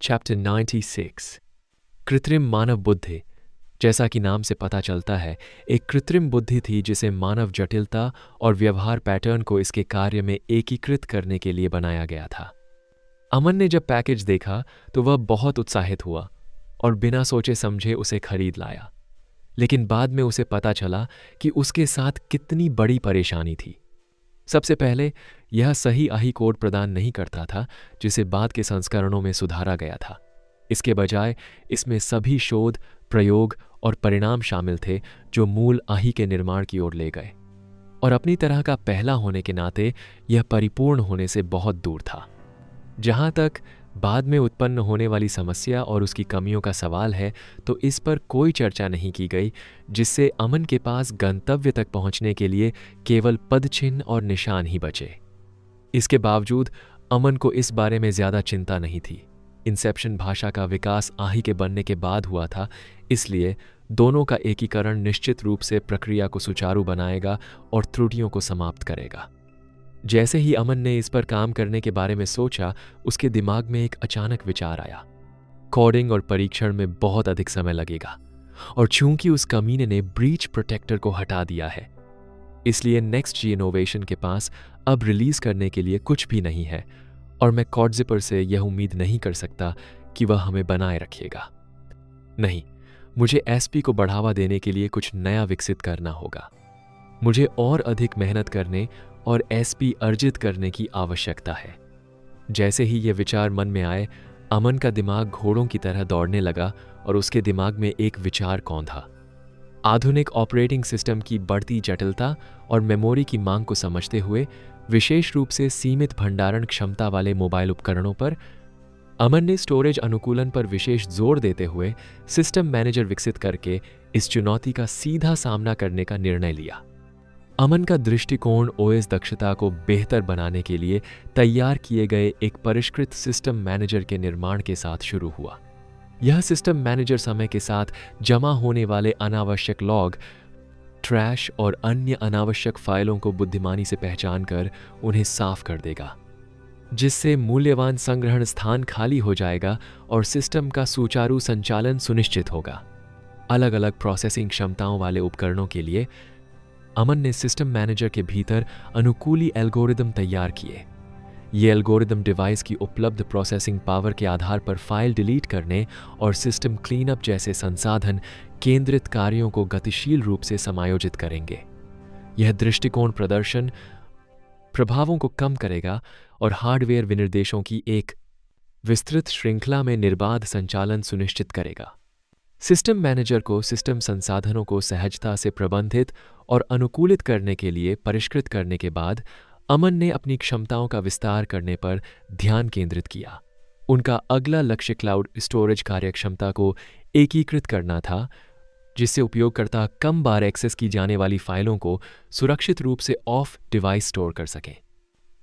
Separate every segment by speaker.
Speaker 1: Chapter 96 कृत्रिम मानव बुद्धि। जैसा कि नाम से पता चलता है, एक कृत्रिम बुद्धि थी जिसे मानव जटिलता और व्यवहार पैटर्न को इसके कार्य में एकीकृत करने के लिए बनाया गया था। अमन ने जब पैकेज देखा तो वह बहुत उत्साहित हुआ और बिना सोचे समझे उसे खरीद लाया। लेकिन बाद में उसे पता चला कि उसके साथ कितनी बड़ी परेशानी थी। सबसे पहले, यह सही आही कोड प्रदान नहीं करता था जिसे बाद के संस्करणों में सुधारा गया था। इसके बजाय इसमें सभी शोध, प्रयोग और परिणाम शामिल थे जो मूल आही के निर्माण की ओर ले गए, और अपनी तरह का पहला होने के नाते यह परिपूर्ण होने से बहुत दूर था। जहां तक बाद में उत्पन्न होने वाली समस्या और उसकी कमियों का सवाल है, तो इस पर कोई चर्चा नहीं की गई, जिससे अमन के पास गंतव्य तक पहुंचने के लिए केवल पदचिन्ह और निशान ही बचे। इसके बावजूद अमन को इस बारे में ज्यादा चिंता नहीं थी। इंसेप्शन भाषा का विकास आही के बनने के बाद हुआ था, इसलिए दोनों का एकीकरण निश्चित रूप से प्रक्रिया को सुचारू बनाएगा और त्रुटियों को समाप्त करेगा। जैसे ही अमन ने इस पर काम करने के बारे में सोचा, उसके दिमाग में एक अचानक विचार आया। कोडिंग और परीक्षण में बहुत अधिक समय लगेगा, और चूंकि उस कमीने ने ब्रीच प्रोटेक्टर को हटा दिया है, इसलिए नेक्स्ट जी इनोवेशन के पास अब रिलीज करने के लिए कुछ भी नहीं है, और मैं कॉडजिपर से यह उम्मीद नहीं कर सकता कि वह हमें बनाए रखेगा। नहीं, मुझे एसपी को बढ़ावा देने के लिए कुछ नया विकसित करना होगा। मुझे और अधिक मेहनत करने और एसपी अर्जित करने की आवश्यकता है। जैसे ही यह विचार मन में आए, अमन का दिमाग घोड़ों की तरह दौड़ने लगा और उसके दिमाग में एक विचार कौंधा। आधुनिक ऑपरेटिंग सिस्टम की बढ़ती जटिलता और मेमोरी की मांग को समझते हुए, विशेष रूप से सीमित भंडारण क्षमता वाले मोबाइल उपकरणों पर, अमन ने स्टोरेज अनुकूलन पर विशेष जोर देते हुए सिस्टम मैनेजर विकसित करके इस चुनौती का सीधा सामना करने का निर्णय लिया। अमन का दृष्टिकोण ओएस दक्षता को बेहतर बनाने के लिए तैयार किए गए एक परिष्कृत सिस्टम मैनेजर के निर्माण के साथ शुरू हुआ। यह सिस्टम मैनेजर समय के साथ जमा होने वाले अनावश्यक लॉग, ट्रैश और अन्य अनावश्यक फाइलों को बुद्धिमानी से पहचान कर उन्हें साफ कर देगा, जिससे मूल्यवान संग्रहण स्थान खाली हो जाएगा और सिस्टम का सुचारू संचालन सुनिश्चित होगा। अलग अलग प्रोसेसिंग क्षमताओं वाले उपकरणों के लिए अमन ने सिस्टम मैनेजर के भीतर अनुकूली एल्गोरिदम तैयार किए। ये एल्गोरिदम डिवाइस की उपलब्ध प्रोसेसिंग पावर के आधार पर फाइल डिलीट करने और सिस्टम क्लीनअप जैसे संसाधन केंद्रित कार्यों को गतिशील रूप से समायोजित करेंगे। यह दृष्टिकोण प्रदर्शन प्रभावों को कम करेगा और हार्डवेयर विनिर्देशों की एक विस्तृत श्रृंखला में निर्बाध संचालन सुनिश्चित करेगा। सिस्टम मैनेजर को सिस्टम संसाधनों को सहजता से प्रबंधित और अनुकूलित करने के लिए परिष्कृत करने के बाद, अमन ने अपनी क्षमताओं का विस्तार करने पर ध्यान केंद्रित किया। उनका अगला लक्ष्य क्लाउड स्टोरेज कार्यक्षमता को एकीकृत करना था, जिससे उपयोगकर्ता कम बार एक्सेस की जाने वाली फाइलों को सुरक्षित रूप से ऑफ डिवाइस स्टोर कर सकें।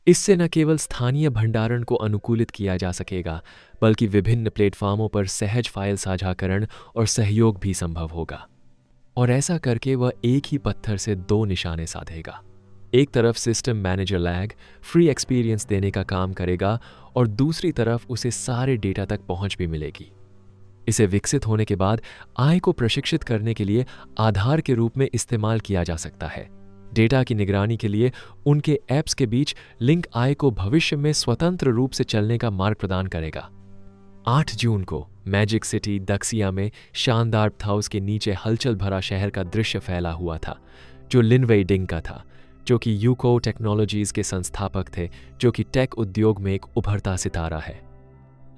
Speaker 1: इससे न केवल स्थानीय भंडारण को अनुकूलित किया जा सकेगा, बल्कि विभिन्न प्लेटफॉर्मों पर सहज फाइल साझाकरण और सहयोग भी संभव होगा। और ऐसा करके वह एक ही पत्थर से दो निशाने साधेगा। एक तरफ system manager lag free experience देने का काम करेगा, और दूसरी तरफ उसे सारे डेटा तक पहुंच भी मिलेगी। इसे विकसित होने के बाद आय को प्रशिक्षित करने के लिए आधार के रूप में इस्तेमाल किया जा सकता है। डेटा की निगरानी के लिए उनके ऐप्स के बीच लिंक आय को भविष्य में स्वतंत्र रूप से चलने का मार्ग प्रदान करेगा। 8 जून को मैजिक सिटी दक्सिया में शानदार हाउस के नीचे हलचल भरा शहर का दृश्य फैला हुआ था, जो लिनवेई डिंग का था, जो कि यूको टेक्नोलॉजीज के संस्थापक थे, जो कि टेक उद्योग में एक उभरता सितारा है।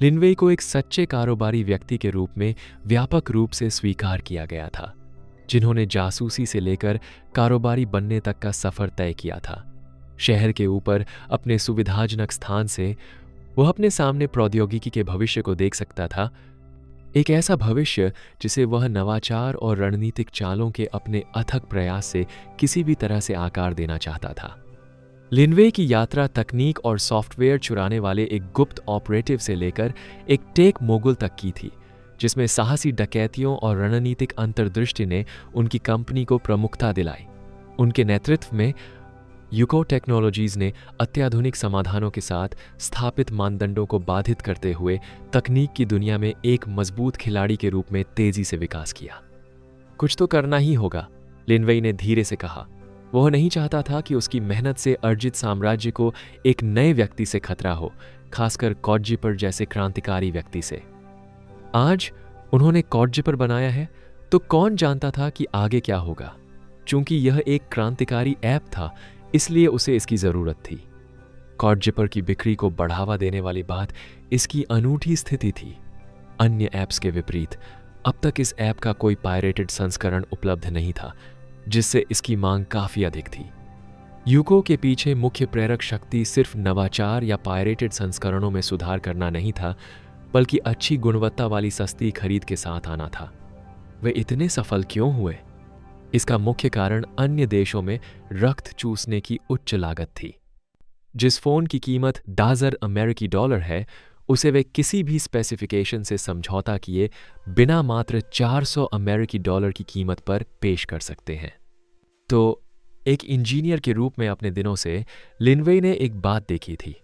Speaker 1: लिनवेई को एक सच्चे कारोबारी व्यक्ति के रूप में व्यापक रूप से स्वीकार किया गया था, जिन्होंने जासूसी से लेकर कारोबारी बनने तक का सफर तय किया था। शहर के ऊपर अपने सुविधाजनक स्थान से वह अपने सामने प्रौद्योगिकी के भविष्य को देख सकता था, एक ऐसा भविष्य जिसे वह नवाचार और रणनीतिक चालों के अपने अथक प्रयास से किसी भी तरह से आकार देना चाहता था। लिनवेई की यात्रा तकनीक और सॉफ्टवेयर चुराने वाले एक गुप्त ऑपरेटिव से लेकर एक टेक मोगुल तक की थी, जिसमें साहसी डकैतियों और रणनीतिक अंतर्दृष्टि ने उनकी कंपनी को प्रमुखता दिलाई। उनके नेतृत्व में यूको टेक्नोलॉजीज ने अत्याधुनिक समाधानों के साथ स्थापित मानदंडों को बाधित करते हुए तकनीक की दुनिया में एक मजबूत खिलाड़ी के रूप में तेजी से विकास किया। कुछ तो करना ही होगा, लिनवेई ने धीरे से कहा। वह नहीं चाहता था कि उसकी मेहनत से अर्जित साम्राज्य को एक नए व्यक्ति से खतरा हो, खासकर कॉडजिपर जैसे क्रांतिकारी व्यक्ति से। आज उन्होंने कॉडजिपर बनाया है, तो कौन जानता था कि आगे क्या होगा। चूंकि यह एक क्रांतिकारी ऐप था, इसलिए उसे इसकी जरूरत थी। कॉडजिपर की बिक्री को बढ़ावा देने वाली बात इसकी अनूठी स्थिति थी। अन्य ऐप्स के विपरीत अब तक इस ऐप का कोई पायरेटेड संस्करण उपलब्ध नहीं था, जिससे इसकी मांग काफी अधिक थी। यूको के पीछे मुख्य प्रेरक शक्ति सिर्फ नवाचार या पायरेटेड संस्करणों में सुधार करना नहीं था, बल्कि अच्छी गुणवत्ता वाली सस्ती खरीद के साथ आना था। वे इतने सफल क्यों हुए? इसका मुख्य कारण अन्य देशों में रक्त चूसने की उच्च लागत थी। जिस फोन की कीमत $1000 है, उसे वे किसी भी स्पेसिफिकेशन से समझौता किए बिना मात्र $400 की कीमत पर पेश कर सकते हैं। तो एक इंजीनियर के रूप में अपने दिनों से लिनवेई ने एक बात देखी थी।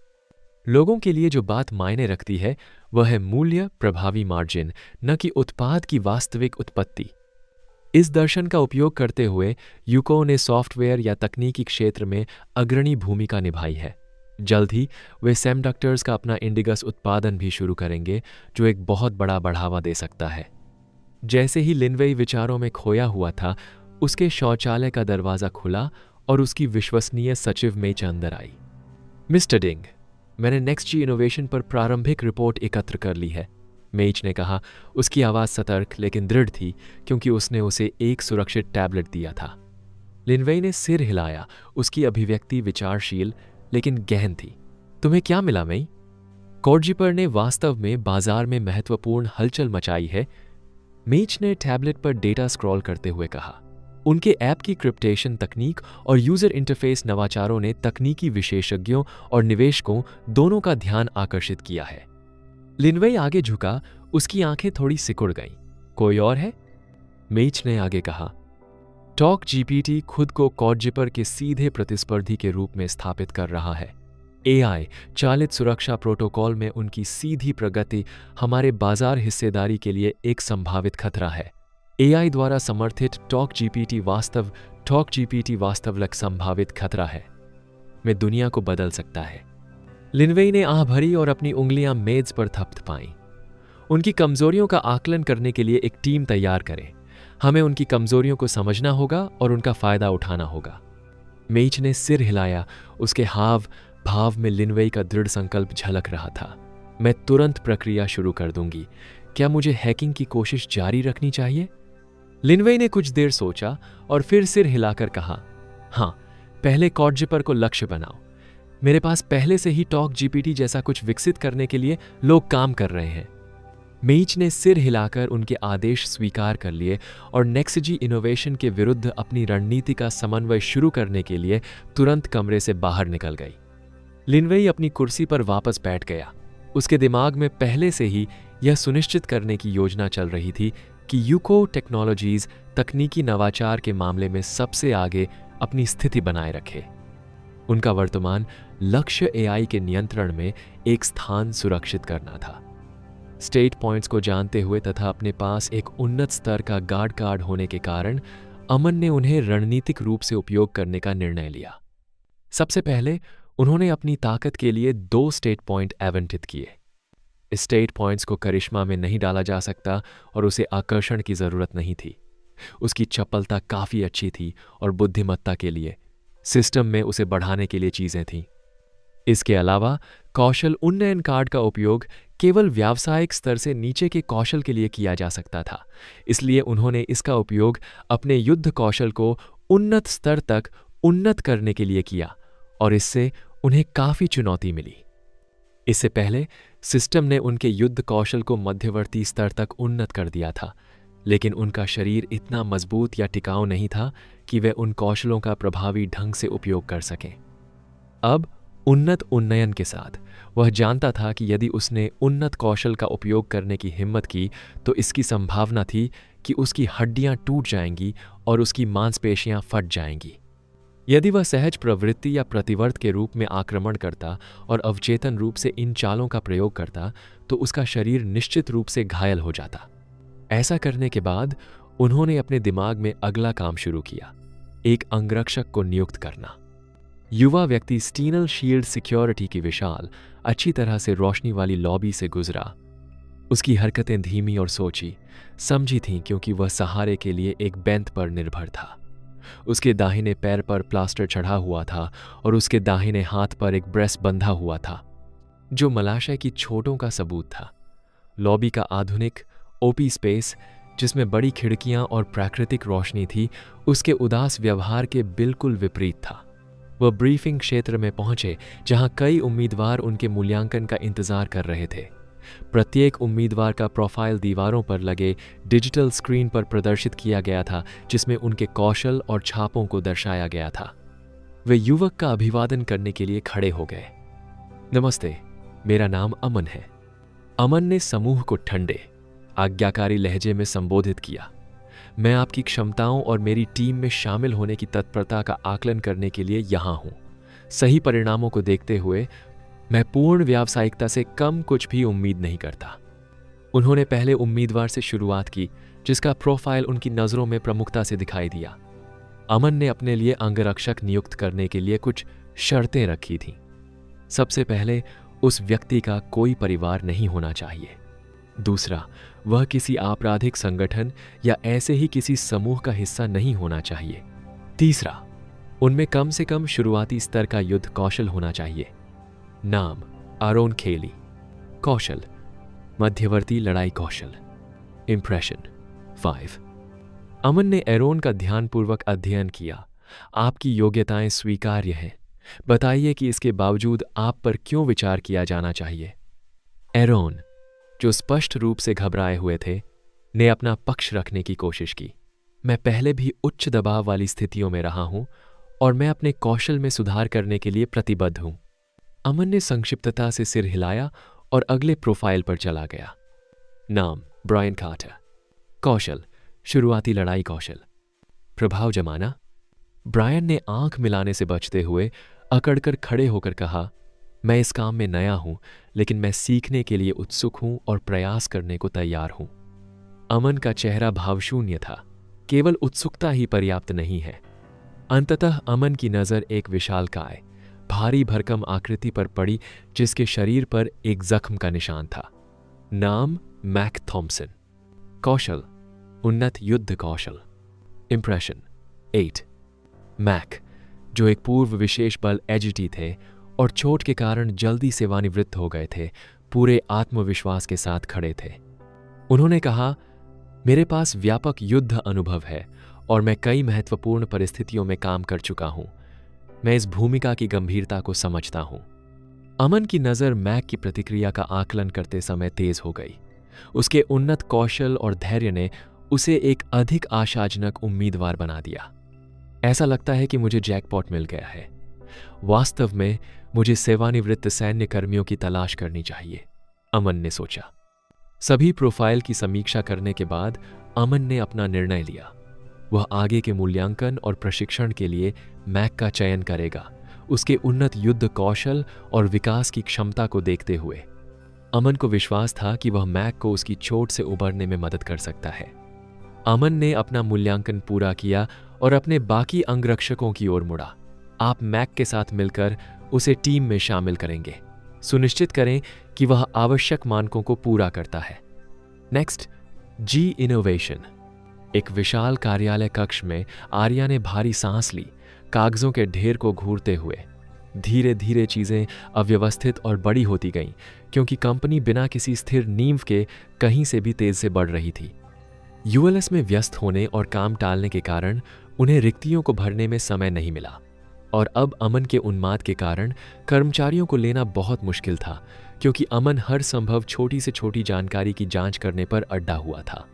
Speaker 1: लोगों के लिए जो बात मायने रखती है वह है मूल्य प्रभावी मार्जिन, न कि उत्पाद की वास्तविक उत्पत्ति। इस दर्शन का उपयोग करते हुए यूको ने सॉफ्टवेयर या तकनीकी क्षेत्र में अग्रणी भूमिका निभाई है। जल्द ही वे सेमीकंडक्टर्स का अपना इंडिगस उत्पादन भी शुरू करेंगे, जो एक बहुत बड़ा बढ़ावा दे सकता है। जैसे ही लिनवेई विचारों में खोया हुआ था, उसके शौचालय का दरवाजा खुला और उसकी विश्वसनीय सचिव मेच अंदर आई। मिस्टर डिंग, मैंने नेक्स्टजी इनोवेशन पर प्रारंभिक रिपोर्ट एकत्र कर ली है, मेच ने कहा। उसकी आवाज़ सतर्क लेकिन दृढ़ थी, क्योंकि उसने उसे एक सुरक्षित टैबलेट दिया था। लिनवेई ने सिर हिलाया। उसकी अभिव्यक्ति विचारशील लेकिन गहन थी। तुम्हें क्या मिला मेई? कॉडजिपर ने वास्तव में बाजार में महत्वपूर्ण हलचल मचाई है, मेच ने टैबलेट पर डेटा स्क्रॉल करते हुए कहा। उनके ऐप की क्रिप्टेशन तकनीक और यूजर इंटरफेस नवाचारों ने तकनीकी विशेषज्ञों और निवेशकों दोनों का ध्यान आकर्षित किया है। लिनवेई आगे झुका, उसकी आंखें थोड़ी सिकुड़ गईं। कोई और है? मेच ने आगे कहा। टॉक जीपीटी खुद को कॉडजिपर के सीधे प्रतिस्पर्धी के रूप में स्थापित कर रहा है। एआई चालित सुरक्षा प्रोटोकॉल में उनकी सीधी प्रगति हमारे बाजार हिस्सेदारी के लिए एक संभावित खतरा है। एआई द्वारा समर्थित टॉक जीपीटी वास्तविक संभावित खतरा है। मैं दुनिया को बदल सकता है। लिनवेई ने आह भरी और अपनी उंगलियां मेज पर थपथपाईं। उनकी कमजोरियों का आकलन करने के लिए एक टीम तैयार करें। हमें उनकी कमजोरियों को समझना होगा और उनका फायदा उठाना होगा। मेच ने सिर हिलाया। उसके हाव भाव में लिनवेई का दृढ़ संकल्प झलक रहा था। मैं तुरंत प्रक्रिया शुरू कर दूंगी। क्या मुझे हैकिंग की कोशिश जारी रखनी चाहिए? लिनवेई ने कुछ देर सोचा और फिर सिर हिलाकर कहा, हाँ, पहले कॉडजिपर को लक्ष्य बनाओ। मेरे पास पहले से ही टॉक जीपीटी जैसा कुछ विकसित करने के लिए लोग काम कर रहे हैं। मेच ने सिर हिलाकर उनके आदेश स्वीकार कर लिए और नेक्स्टजी इनोवेशन के विरुद्ध अपनी रणनीति का समन्वय शुरू करने के लिए तुरंत कमरे से बाहर निकल गई। लिनवेई अपनी कुर्सी पर वापस बैठ गया। उसके दिमाग में पहले से ही यह सुनिश्चित करने की योजना चल रही थी कि यूको टेक्नोलॉजीज तकनीकी नवाचार के मामले में सबसे आगे अपनी स्थिति बनाए रखे। उनका वर्तमान लक्ष्य एआई के नियंत्रण में एक स्थान सुरक्षित करना था। स्टेट पॉइंट्स को जानते हुए तथा अपने पास एक उन्नत स्तर का गार्ड कार्ड होने के कारण अमन ने उन्हें रणनीतिक रूप से उपयोग करने का निर्णय लिया। सबसे पहले उन्होंने अपनी ताकत के लिए 2 स्टेट पॉइंट आवंटित किए। स्टेट पॉइंट्स को करिश्मा में नहीं डाला जा सकता और उसे आकर्षण की जरूरत नहीं थी। उसकी चपलता काफी अच्छी थी और बुद्धिमत्ता के लिए सिस्टम में उसे बढ़ाने के लिए चीजें थीं। इसके अलावा कौशल उन्नयन कार्ड का उपयोग केवल व्यावसायिक स्तर से नीचे के कौशल के लिए किया जा सकता था, इसलिए उन्होंने इसका उपयोग अपने युद्ध कौशल को उन्नत स्तर तक उन्नत करने के लिए किया और इससे उन्हें काफी चुनौती मिली। इससे पहले सिस्टम ने उनके युद्ध कौशल को मध्यवर्ती स्तर तक उन्नत कर दिया था, लेकिन उनका शरीर इतना मजबूत या टिकाऊ नहीं था कि वे उन कौशलों का प्रभावी ढंग से उपयोग कर सकें। अब उन्नत उन्नयन के साथ वह जानता था कि यदि उसने उन्नत कौशल का उपयोग करने की हिम्मत की तो इसकी संभावना थी कि उसकी हड्डियां टूट जाएंगी और उसकी मांसपेशियां फट जाएंगी। यदि वह सहज प्रवृत्ति या प्रतिवर्त के रूप में आक्रमण करता और अवचेतन रूप से इन चालों का प्रयोग करता तो उसका शरीर निश्चित रूप से घायल हो जाता। ऐसा करने के बाद उन्होंने अपने दिमाग में अगला काम शुरू किया, एक अंगरक्षक को नियुक्त करना। युवा व्यक्ति स्टीनल शील्ड सिक्योरिटी की विशाल, अच्छी तरह से रोशनी वाली लॉबी से गुजरा। उसकी हरकतें धीमी और सोची समझी थीं क्योंकि वह सहारे के लिए एक बेंत पर निर्भर था। उसके दाहिने पैर पर प्लास्टर चढ़ा हुआ था और उसके दाहिने हाथ पर एक ब्रेस बंधा हुआ था, जो मलाशय की चोटों का सबूत था। लॉबी का आधुनिक ओपी स्पेस, जिसमें बड़ी खिड़कियां और प्राकृतिक रोशनी थी, उसके उदास व्यवहार के बिल्कुल विपरीत था। वह ब्रीफिंग क्षेत्र में पहुंचे जहां कई उम्मीदवार उनके मूल्यांकन का इंतजार कर रहे थे। प्रत्येक उम्मीदवार का प्रोफाइल दीवारों पर लगे डिजिटल स्क्रीन पर प्रदर्शित किया गया था, जिसमें उनके कौशल और छापों को दर्शाया गया था। वे युवक का अभिवादन करने के लिए खड़े हो गए। नमस्ते, मेरा नाम अमन है। अमन ने समूह को ठंडे, आज्ञाकारी लहजे में संबोधित किया। मैं आपकी क्षमताओं और मेरी टीम में शामिल होने की तत्परता का आकलन करने के लिए यहां हूं। सही परिणामों को देखते हुए मैं पूर्ण व्यावसायिकता से कम कुछ भी उम्मीद नहीं करता। उन्होंने पहले उम्मीदवार से शुरुआत की, जिसका प्रोफाइल उनकी नजरों में प्रमुखता से दिखाई दिया। अमन ने अपने लिए अंगरक्षक नियुक्त करने के लिए कुछ शर्तें रखी थीं। सबसे पहले, उस व्यक्ति का कोई परिवार नहीं होना चाहिए। दूसरा, वह किसी आपराधिक संगठन या ऐसे ही किसी समूह का हिस्सा नहीं होना चाहिए। तीसरा, उनमें कम से कम शुरुआती स्तर का युद्ध कौशल होना चाहिए। नाम आरोन खेली। कौशल मध्यवर्ती लड़ाई कौशल। इंप्रेशन 5। अमन ने एरोन का ध्यानपूर्वक अध्ययन किया। आपकी योग्यताएं स्वीकार्य हैं। बताइए कि इसके बावजूद आप पर क्यों विचार किया जाना चाहिए। एरोन, जो स्पष्ट रूप से घबराए हुए थे, ने अपना पक्ष रखने की कोशिश की। मैं पहले भी उच्च दबाव वाली स्थितियों में रहा हूं और मैं अपने कौशल में सुधार करने के लिए प्रतिबद्ध हूं। अमन ने संक्षिप्तता से सिर हिलाया और अगले प्रोफाइल पर चला गया। नाम ब्रायन कार्टर। कौशल शुरुआती लड़ाई कौशल। प्रभाव जमाना। ब्रायन ने आंख मिलाने से बचते हुए अकड़कर खड़े होकर कहा, मैं इस काम में नया हूं, लेकिन मैं सीखने के लिए उत्सुक हूं और प्रयास करने को तैयार हूं। अमन का चेहरा भावशून्य था। केवल उत्सुकता ही पर्याप्त नहीं है। अंततः अमन की नजर एक विशालकाय, भारी भरकम आकृति पर पड़ी, जिसके शरीर पर एक जख्म का निशान था। नाम मैक थॉम्सन। कौशल उन्नत युद्ध कौशल। इंप्रेशन 8। मैक, जो एक पूर्व विशेष बल एजीटी थे और चोट के कारण जल्दी सेवानिवृत्त हो गए थे, पूरे आत्मविश्वास के साथ खड़े थे। उन्होंने कहा, मेरे पास व्यापक युद्ध अनुभव है और मैं कई महत्वपूर्ण परिस्थितियों में काम कर चुका हूं। मैं इस भूमिका की गंभीरता को समझता हूं। अमन की नजर मैक की प्रतिक्रिया का आकलन करते समय तेज हो गई। उसके उन्नत कौशल और धैर्य ने उसे एक अधिक आशाजनक उम्मीदवार बना दिया। ऐसा लगता है कि मुझे जैकपॉट मिल गया है। वास्तव में मुझे सेवानिवृत्त सैन्य कर्मियों की तलाश करनी चाहिए, अमन ने सोचा। सभी प्रोफाइल की समीक्षा करने के बाद अमन ने अपना निर्णय लिया। वह आगे के मूल्यांकन और प्रशिक्षण के लिए मैक का चयन करेगा, उसके उन्नत युद्ध कौशल और विकास की क्षमता को देखते हुए। अमन को विश्वास था कि वह मैक को उसकी चोट से उबरने में मदद कर सकता है। अमन ने अपना मूल्यांकन पूरा किया और अपने बाकी अंगरक्षकों की ओर मुड़ा। आप मैक के साथ मिलकर उसे टीम में शामिल करेंगे। सुनिश्चित करें कि वह आवश्यक मानकों को पूरा करता है। नेक्स्ट, जी इनोवेशन। एक विशाल कार्यालय कक्ष में आर्या ने भारी सांस ली, कागजों के ढेर को घूरते हुए। धीरे धीरे चीजें अव्यवस्थित और बड़ी होती गईं, क्योंकि कंपनी बिना किसी स्थिर नींव के कहीं से भी तेज से बढ़ रही थी। यूएलएस में व्यस्त होने और काम टालने के कारण उन्हें रिक्तियों को भरने में समय नहीं मिला, और अब अमन के उन्माद के कारण कर्मचारियों को लेना बहुत मुश्किल था, क्योंकि अमन हर संभव छोटी से छोटी जानकारी की जांच करने पर अड्डा हुआ था।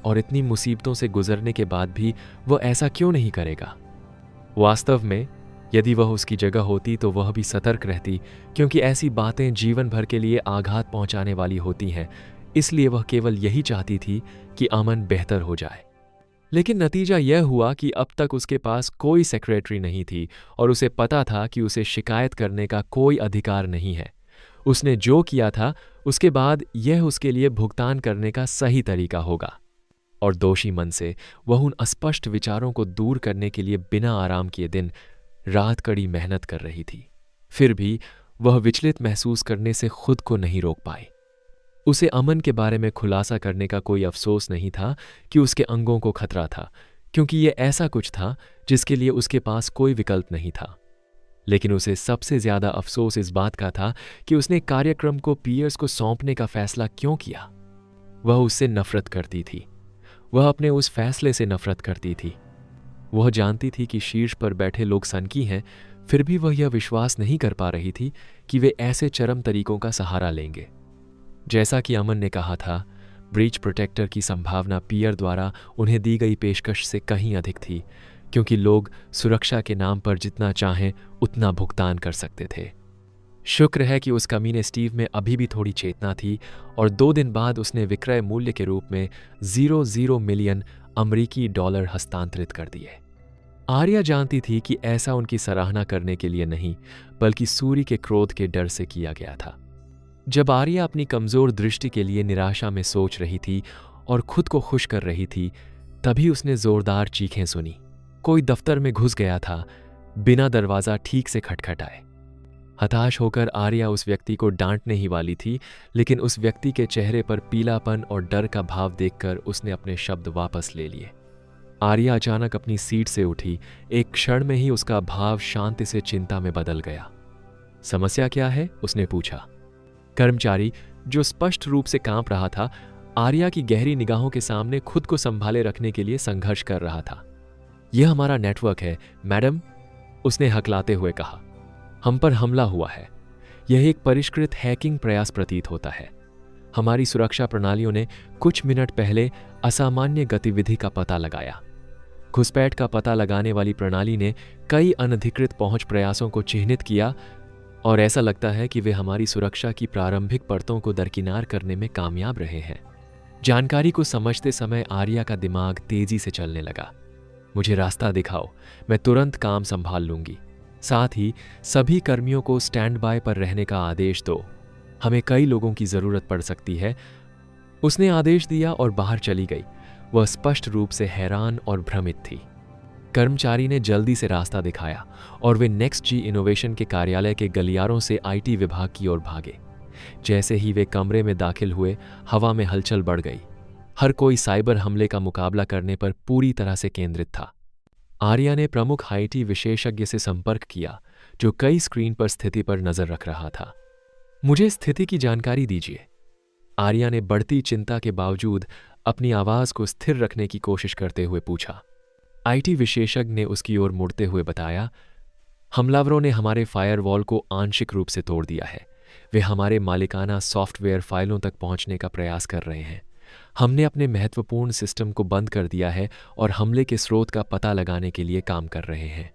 Speaker 1: और इतनी मुसीबतों से गुजरने के बाद भी वह ऐसा क्यों नहीं करेगा? वास्तव में यदि वह उसकी जगह होती तो वह भी सतर्क रहती, क्योंकि ऐसी बातें जीवन भर के लिए आघात पहुंचाने वाली होती हैं। इसलिए वह केवल यही चाहती थी कि अमन बेहतर हो जाए। लेकिन नतीजा यह हुआ कि अब तक उसके पास कोई सेक्रेटरी नहीं थी और उसे पता था कि उसे शिकायत करने का कोई अधिकार नहीं है। उसने जो किया था उसके बाद यह उसके लिए भुगतान करने का सही तरीका होगा। और दोषी मन से वह उन अस्पष्ट विचारों को दूर करने के लिए बिना आराम किए दिन रात कड़ी मेहनत कर रही थी। फिर भी वह विचलित महसूस करने से खुद को नहीं रोक पाई। उसे अमन के बारे में खुलासा करने का कोई अफसोस नहीं था कि उसके अंगों को खतरा था, क्योंकि यह ऐसा कुछ था जिसके लिए उसके पास कोई विकल्प नहीं था। लेकिन उसे सबसे ज्यादा अफसोस इस बात का था कि उसने कार्यक्रम को पियर्स को सौंपने का फैसला क्यों किया। वह उससे नफरत करती थी। वह अपने उस फैसले से नफरत करती थी। वह जानती थी कि शीर्ष पर बैठे लोग सनकी हैं, फिर भी वह यह विश्वास नहीं कर पा रही थी कि वे ऐसे चरम तरीकों का सहारा लेंगे। जैसा कि अमन ने कहा था, ब्रीच प्रोटेक्टर की संभावना पियर द्वारा उन्हें दी गई पेशकश से कहीं अधिक थी, क्योंकि लोग सुरक्षा के नाम पर जितना चाहें उतना भुगतान कर सकते थे। शुक्र है कि उस कमीने स्टीव में अभी भी थोड़ी चेतना थी और 2 दिन बाद उसने विक्रय मूल्य के रूप में 00 मिलियन अमरीकी डॉलर हस्तांतरित कर दिए। आर्या जानती थी कि ऐसा उनकी सराहना करने के लिए नहीं, बल्कि सूर्य के क्रोध के डर से किया गया था। जब आर्या अपनी कमजोर दृष्टि के लिए निराशा में सोच रही थी और खुद को खुश कर रही थी, तभी उसने जोरदार चीखें सुनी। कोई दफ्तर में घुस गया था, बिना दरवाजा ठीक से खटखटाए। हताश होकर आर्या उस व्यक्ति को डांटने ही वाली थी, लेकिन उस व्यक्ति के चेहरे पर पीलापन और डर का भाव देखकर उसने अपने शब्द वापस ले लिए। आर्या अचानक अपनी सीट से उठी। एक क्षण में ही उसका भाव शांति से चिंता में बदल गया। समस्या क्या है? उसने पूछा। कर्मचारी, जो स्पष्ट रूप से कांप रहा था, आर्या की गहरी निगाहों के सामने खुद को संभाले रखने के लिए संघर्ष कर रहा था। यह हमारा नेटवर्क है, मैडम, उसने हकलाते हुए कहा। हम पर हमला हुआ है। यह एक परिष्कृत हैकिंग प्रयास प्रतीत होता है। हमारी सुरक्षा प्रणालियों ने कुछ मिनट पहले असामान्य गतिविधि का पता लगाया। घुसपैठ का पता लगाने वाली प्रणाली ने कई अनधिकृत पहुंच प्रयासों को चिह्नित किया और ऐसा लगता है कि वे हमारी सुरक्षा की प्रारंभिक परतों को दरकिनार करने में कामयाब रहे हैं। जानकारी को समझते समय आर्या का दिमाग तेजी से चलने लगा। मुझे रास्ता दिखाओ, मैं तुरंत काम संभाल लूंगी। साथ ही सभी कर्मियों को स्टैंड बाय पर रहने का आदेश दो। हमें कई लोगों की जरूरत पड़ सकती है। उसने आदेश दिया और बाहर चली गई। वह स्पष्ट रूप से हैरान और भ्रमित थी। कर्मचारी ने जल्दी से रास्ता दिखाया और वे नेक्स्ट जी इनोवेशन के कार्यालय के गलियारों से आईटी विभाग की ओर भागे। जैसे ही वे कमरे में दाखिल हुए, हवा में हलचल बढ़ गई। हर कोई साइबर हमले का मुकाबला करने पर पूरी तरह से केंद्रित था। आर्या ने प्रमुख आईटी विशेषज्ञ से संपर्क किया, जो कई स्क्रीन पर स्थिति पर नजर रख रहा था। मुझे स्थिति की जानकारी दीजिए। आर्या ने बढ़ती चिंता के बावजूद अपनी आवाज को स्थिर रखने की कोशिश करते हुए पूछा। आईटी विशेषज्ञ ने उसकी ओर मुड़ते हुए बताया, हमलावरों ने हमारे फायरवॉल को आंशिक रूप से तोड़ दिया है। वे हमारे मालिकाना सॉफ्टवेयर फाइलों तक पहुंचने का प्रयास कर रहे हैं। हमने अपने महत्वपूर्ण सिस्टम को बंद कर दिया है और हमले के स्रोत का पता लगाने के लिए काम कर रहे हैं।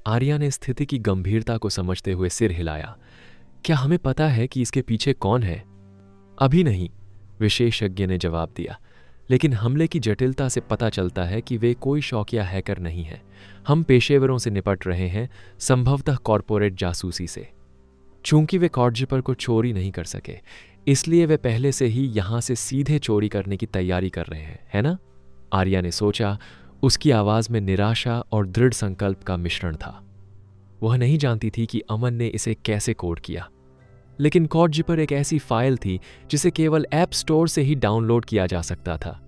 Speaker 1: आर्या ने स्थिति की गंभीरता को समझते हुए सिर हिलाया। क्या हमें पता है कि इसके पीछे कौन है? अभी नहीं, विशेषज्ञ ने जवाब दिया, लेकिन हमले की जटिलता से पता चलता है कि वे कोई शौकिया हैकर नहीं हैं। हम पेशेवरों से निपट रहे हैं, संभवतः कॉरपोरेट जासूसी से। चूंकि वे कॉर्डजिपर को चोरी नहीं कर सके, इसलिए वे पहले से ही यहां से सीधे चोरी करने की तैयारी कर रहे हैं, है ना? आर्या ने सोचा। उसकी आवाज में निराशा और दृढ़ संकल्प का मिश्रण था। वह नहीं जानती थी कि अमन ने इसे कैसे कोड किया, लेकिन कॉर्डजिपर एक ऐसी फाइल थी जिसे केवल ऐप स्टोर से ही डाउनलोड किया जा सकता था।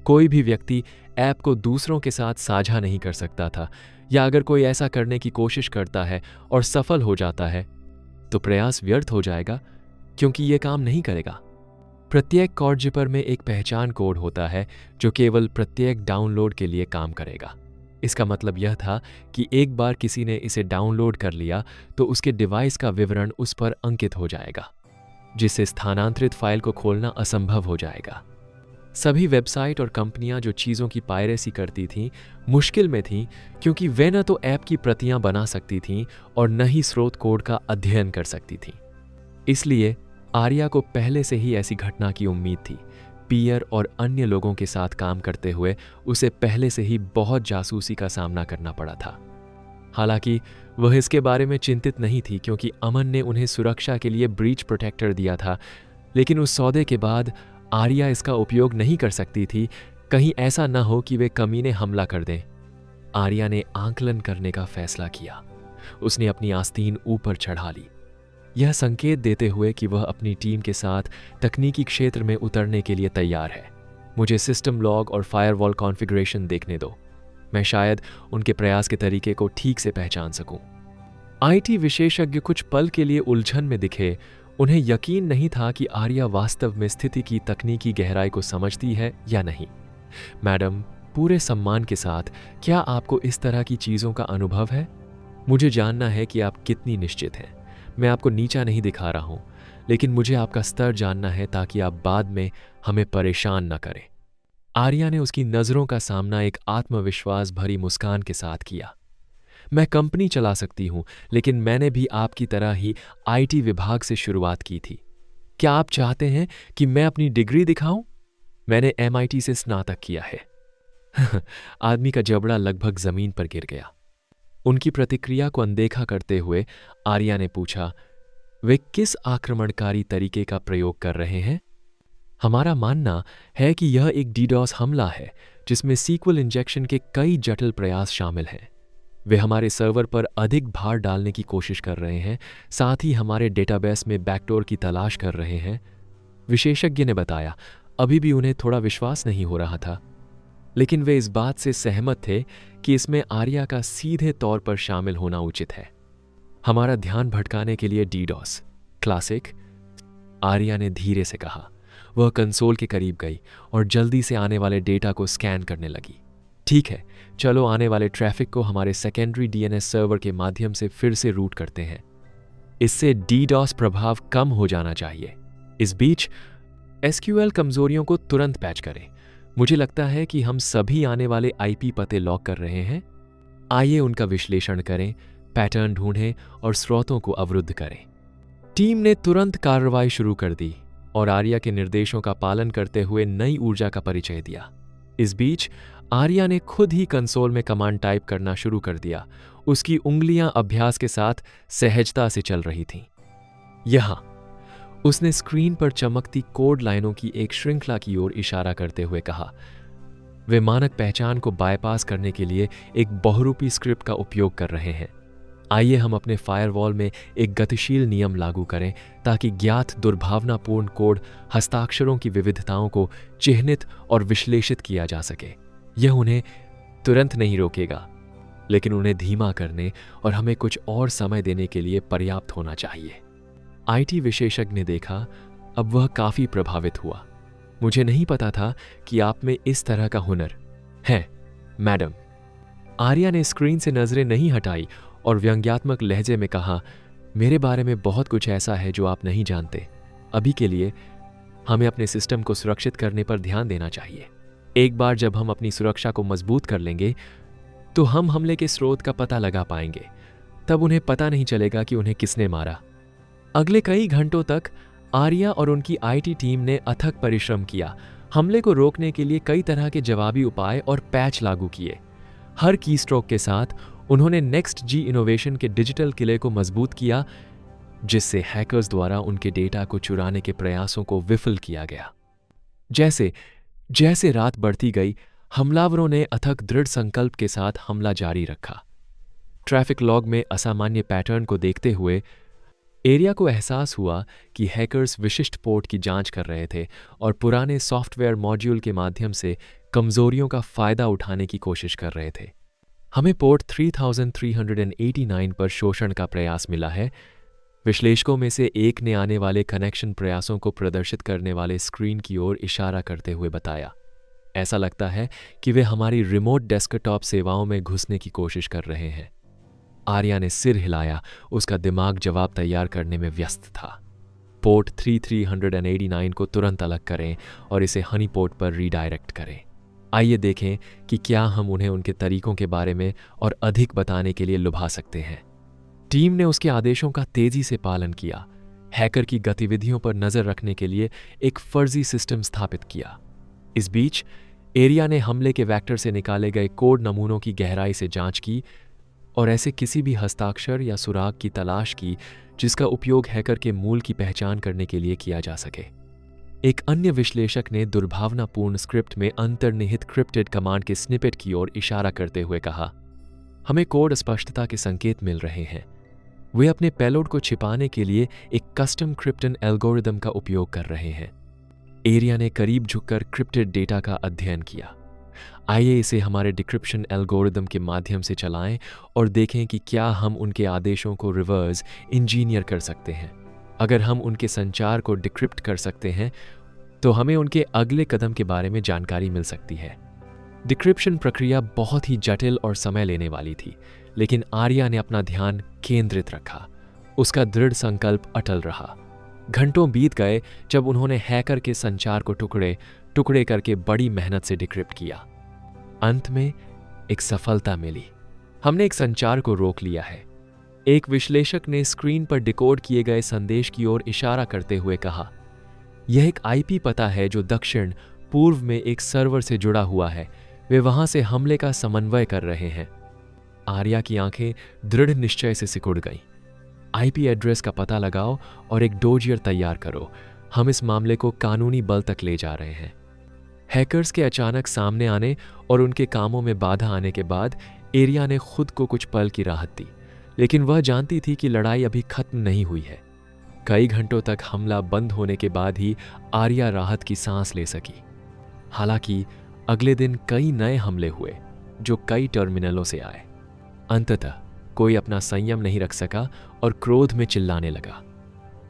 Speaker 1: कोई भी व्यक्ति ऐप को दूसरों के साथ साझा नहीं कर सकता था, या अगर कोई ऐसा करने की कोशिश करता है और सफल हो जाता है तो प्रयास व्यर्थ हो जाएगा, क्योंकि यह काम नहीं करेगा। प्रत्येक कॉर्डजिपर में एक पहचान कोड होता है जो केवल प्रत्येक डाउनलोड के लिए काम करेगा। इसका मतलब यह था कि एक बार किसी ने इसे डाउनलोड कर लिया तो उसके डिवाइस का विवरण उस पर अंकित हो जाएगा, जिससे स्थानांतरित फाइल को खोलना असंभव हो जाएगा। सभी वेबसाइट और कंपनियां जो चीज़ों की पायरेसी करती थीं, मुश्किल में थीं, क्योंकि वे न तो ऐप की प्रतियां बना सकती थीं और न ही स्रोत कोड का अध्ययन कर सकती थीं। इसलिए आर्या को पहले से ही ऐसी घटना की उम्मीद थी। पियर और अन्य लोगों के साथ काम करते हुए उसे पहले से ही बहुत जासूसी का सामना करना पड़ा था। हालांकि वह इसके बारे में चिंतित नहीं थी क्योंकि अमन ने उन्हें सुरक्षा के लिए ब्रीच प्रोटेक्टर दिया था, लेकिन उस सौदे के बाद आर्या इसका उपयोग नहीं कर सकती थी, कहीं ऐसा न हो कि वे कमीने हमला कर दें। आर्या ने आंकलन करने का फैसला किया। उसने अपनी आस्तीन ऊपर चढ़ा ली, यह संकेत देते हुए कि वह अपनी टीम के साथ तकनीकी क्षेत्र में उतरने के लिए तैयार है। मुझे सिस्टम लॉग और फायरवॉल कॉन्फ़िगरेशन देखने दो, मैं शायद उनके प्रयास के तरीके को ठीक से पहचान सकूं। आईटी विशेषज्ञ कुछ पल के लिए उलझन में दिखे। उन्हें यकीन नहीं था कि आर्या वास्तव में स्थिति की तकनीकी गहराई को समझती है या नहीं। मैडम, पूरे सम्मान के साथ, क्या आपको इस तरह की चीज़ों का अनुभव है? मुझे जानना है कि आप कितनी निश्चित हैं। मैं आपको नीचा नहीं दिखा रहा हूं, लेकिन मुझे आपका स्तर जानना है ताकि आप बाद में हमें परेशान न करें। आर्या ने उसकी नज़रों का सामना एक आत्मविश्वास भरी मुस्कान के साथ किया। मैं कंपनी चला सकती हूं, लेकिन मैंने भी आपकी तरह ही आईटी विभाग से शुरुआत की थी। क्या आप चाहते हैं कि मैं अपनी डिग्री दिखाऊं? मैंने MIT से स्नातक किया है। आदमी का जबड़ा लगभग जमीन पर गिर गया। उनकी प्रतिक्रिया को अनदेखा करते हुए आर्या ने पूछा, वे किस आक्रमणकारी तरीके का प्रयोग कर रहे हैं? हमारा मानना है कि यह एक DDoS हमला है जिसमें सीक्वल इंजेक्शन के कई जटिल प्रयास शामिल हैं। वे हमारे सर्वर पर अधिक भार डालने की कोशिश कर रहे हैं, साथ ही हमारे डेटाबेस में बैकडोर की तलाश कर रहे हैं। विशेषज्ञ ने बताया। अभी भी उन्हें थोड़ा विश्वास नहीं हो रहा था, लेकिन वे इस बात से सहमत थे कि इसमें आर्या का सीधे तौर पर शामिल होना उचित है। हमारा ध्यान भटकाने के लिए DDoS क्लासिक, आर्या ने धीरे से कहा। वह कंसोल के करीब गई और जल्दी से आने वाले डेटा को स्कैन करने लगी। ठीक है, चलो आने वाले ट्रैफिक को हमारे सेकेंडरी DNS सर्वर के माध्यम से फिर से रूट करते हैं। इससे DDoS प्रभाव कम हो जाना चाहिए। इस बीच SQL कमजोरियों को तुरंत पैच करें। मुझे लगता है कि हम सभी आने वाले IP पते लॉक कर रहे हैं। आइए उनका विश्लेषण करें, पैटर्न ढूंढें और स्रोतों को अवरुद्ध करें। टीम ने तुरंत कार्रवाई शुरू कर दी और आर्या के निर्देशों का पालन करते हुए नई ऊर्जा का परिचय दिया। इस बीच आर्या ने खुद ही कंसोल में कमांड टाइप करना शुरू कर दिया। उसकी उंगलियां अभ्यास के साथ सहजता से चल रही थीं। यहां उसने स्क्रीन पर चमकती कोड लाइनों की एक श्रृंखला की ओर इशारा करते हुए कहा, वे मानक पहचान को बायपास करने के लिए एक बहुरूपी स्क्रिप्ट का उपयोग कर रहे हैं। आइए हम अपने फायरवॉल में एक गतिशील नियम लागू करें ताकि ज्ञात दुर्भावनापूर्ण कोड हस्ताक्षरों की विविधताओं को चिह्नित और विश्लेषित किया जा सके। यह उन्हें तुरंत नहीं रोकेगा, लेकिन उन्हें धीमा करने और हमें कुछ और समय देने के लिए पर्याप्त होना चाहिए। IT विशेषज्ञ ने देखा, अब वह काफी प्रभावित हुआ। मुझे नहीं पता था कि आप में इस तरह का हुनर है, मैडम। आर्या ने स्क्रीन से नजरें नहीं हटाई और व्यंग्यात्मक लहजे में कहा, मेरे बारे में बहुत कुछ ऐसा है जो आप नहीं जानते। अभी के लिए हमें अपने सिस्टम को सुरक्षित करने पर ध्यान देना चाहिए। एक बार जब हम अपनी सुरक्षा को मजबूत कर लेंगे तो हम हमले के स्रोत का पता लगा पाएंगे। तब उन्हें पता नहीं चलेगा कि उन्हें किसने मारा। अगले कई घंटों तक आर्या और उनकी IT टीम ने अथक परिश्रम किया। हमले को रोकने के लिए कई तरह के जवाबी उपाय और पैच लागू किए। हर कीस्ट्रोक के साथ उन्होंने NextG इनोवेशन के डिजिटल किले को मजबूत किया, जिससे हैकर्स द्वारा उनके डेटा को चुराने के प्रयासों को विफल किया गया। जैसे जैसे रात बढ़ती गई, हमलावरों ने अथक दृढ़ संकल्प के साथ हमला जारी रखा। ट्रैफिक लॉग में असामान्य पैटर्न को देखते हुए एरिया को एहसास हुआ कि हैकर्स विशिष्ट पोर्ट की जांच कर रहे थे और पुराने सॉफ्टवेयर मॉड्यूल के माध्यम से कमजोरियों का फायदा उठाने की कोशिश कर रहे थे। हमें पोर्ट 3389 पर शोषण का प्रयास मिला है। विश्लेषकों में से एक ने आने वाले कनेक्शन प्रयासों को प्रदर्शित करने वाले स्क्रीन की ओर इशारा करते हुए बताया, ऐसा लगता है कि वे हमारी रिमोट डेस्कटॉप सेवाओं में घुसने की कोशिश कर रहे हैं। आर्या ने सिर हिलाया, उसका दिमाग जवाब तैयार करने में व्यस्त था। पोर्ट 3389 को तुरंत अलग करें और इसे हनी पोर्ट पर रीडायरेक्ट करें। आइए देखें कि क्या हम उन्हें उनके तरीकों के बारे में और अधिक बताने के लिए लुभा सकते हैं। टीम ने उसके आदेशों का तेजी से पालन किया। हैकर की गतिविधियों पर नजर रखने के लिए एक फर्जी सिस्टम स्थापित किया। इस बीच एरिया ने हमले के वेक्टर से निकाले गए कोड नमूनों की गहराई से जांच की और ऐसे किसी भी हस्ताक्षर या सुराग की तलाश की जिसका उपयोग हैकर के मूल की पहचान करने के लिए किया जा सके। एक अन्य विश्लेषक ने दुर्भावनापूर्ण स्क्रिप्ट में अंतर्निहित क्रिप्टेड कमांड के स्निपेट की ओर इशारा करते हुए कहा, हमें कोड अस्पष्टता के संकेत मिल रहे हैं। वे अपने पेलोड को छिपाने के लिए एक कस्टम क्रिप्टन एल्गोरिदम का उपयोग कर रहे हैं। एरिया ने करीब झुककर क्रिप्टेड डेटा का अध्ययन किया। आइए इसे हमारे डिक्रिप्शन एल्गोरिदम के माध्यम से चलाएं और देखें कि क्या हम उनके आदेशों को रिवर्स इंजीनियर कर सकते हैं। अगर हम उनके संचार को डिक्रिप्ट कर सकते हैं तो हमें उनके अगले कदम के बारे में जानकारी मिल सकती है। डिक्रिप्शन प्रक्रिया बहुत ही जटिल और समय लेने वाली थी, लेकिन आर्या ने अपना ध्यान केंद्रित रखा। उसका दृढ़ संकल्प अटल रहा। घंटों बीत गए जब उन्होंने हैकर के संचार को टुकड़े टुकड़े करके बड़ी मेहनत से डिक्रिप्ट किया। अंत में एक सफलता मिली। हमने एक संचार को रोक लिया है। एक विश्लेषक ने स्क्रीन पर डिकोड किए गए संदेश की ओर इशारा करते हुए कहा, यह एक आईपी पता है जो दक्षिण पूर्व में एक सर्वर से जुड़ा हुआ है। वे वहां से हमले का समन्वय कर रहे हैं। आर्या की आंखें दृढ़ निश्चय से सिकुड़ गईं। आईपी एड्रेस का पता लगाओ और एक डोजियर तैयार करो। हम इस मामले को कानूनी बल तक ले जा रहे हैं। हैकर्स के अचानक सामने आने और उनके कामों में बाधा आने के बाद एरिया ने खुद को कुछ पल की राहत दी, लेकिन वह जानती थी कि लड़ाई अभी खत्म नहीं हुई है। कई घंटों तक हमला बंद होने के बाद ही आर्या राहत की सांस ले सकी। हालांकि अगले दिन कई नए हमले हुए जो कई टर्मिनलों से आए। अंततः कोई अपना संयम नहीं रख सका और क्रोध में चिल्लाने लगा,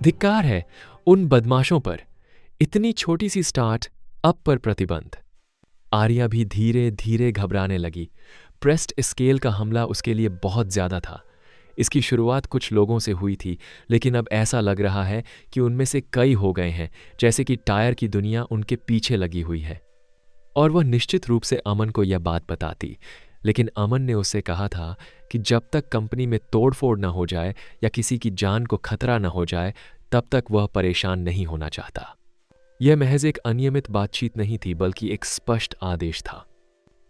Speaker 1: धिक्कार है उन बदमाशों पर। इतनी छोटी सी स्टार्ट अप पर प्रतिबंध। आर्या भी धीरे धीरे घबराने लगी। प्रेस्ट स्केल का हमला उसके लिए बहुत ज्यादा था। इसकी शुरुआत कुछ लोगों से हुई थी, लेकिन अब ऐसा लग रहा है कि उनमें से कई हो गए हैं, जैसे कि टायर की दुनिया उनके पीछे लगी हुई है। और वह निश्चित रूप से अमन को यह बात बताती, लेकिन अमन ने उससे कहा था कि जब तक कंपनी में तोड़फोड़ न हो जाए या किसी की जान को खतरा न हो जाए, तब तक वह परेशान नहीं होना चाहता। यह महज एक अनियमित बातचीत नहीं थी, बल्कि एक स्पष्ट आदेश था।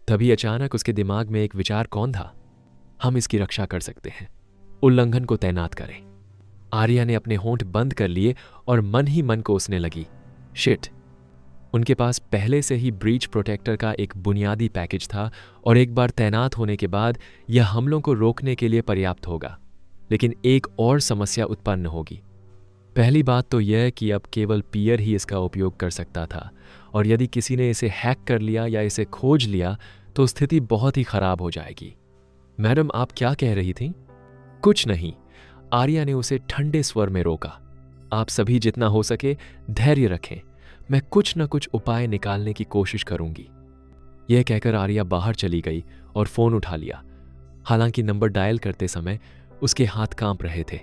Speaker 1: तभी अचानक उसके दिमाग में एक विचार कौन था? हम इसकी रक्षा कर सकते हैं। उल्लंघन को तैनात करें। आर्या ने अपने होंठ बंद कर लिए और मन ही मन कोसने लगी, शिट। उनके पास पहले से ही ब्रीच प्रोटेक्टर का एक बुनियादी पैकेज था और एक बार तैनात होने के बाद यह हमलों को रोकने के लिए पर्याप्त होगा। लेकिन एक और समस्या उत्पन्न होगी। पहली बात तो यह कि अब केवल पियर ही इसका उपयोग कर सकता था, और यदि किसी ने इसे हैक कर लिया या इसे खोज लिया तो स्थिति बहुत ही खराब हो जाएगी। मैडम, आप क्या कह रही थीं? कुछ नहीं, आर्या ने उसे ठंडे स्वर में रोका। आप सभी जितना हो सके धैर्य रखें। मैं कुछ न कुछ उपाय निकालने की कोशिश करूंगी। यह कहकर आर्या बाहर चली गई और फोन उठा लिया। हालांकि नंबर डायल करते समय उसके हाथ कांप रहे थे।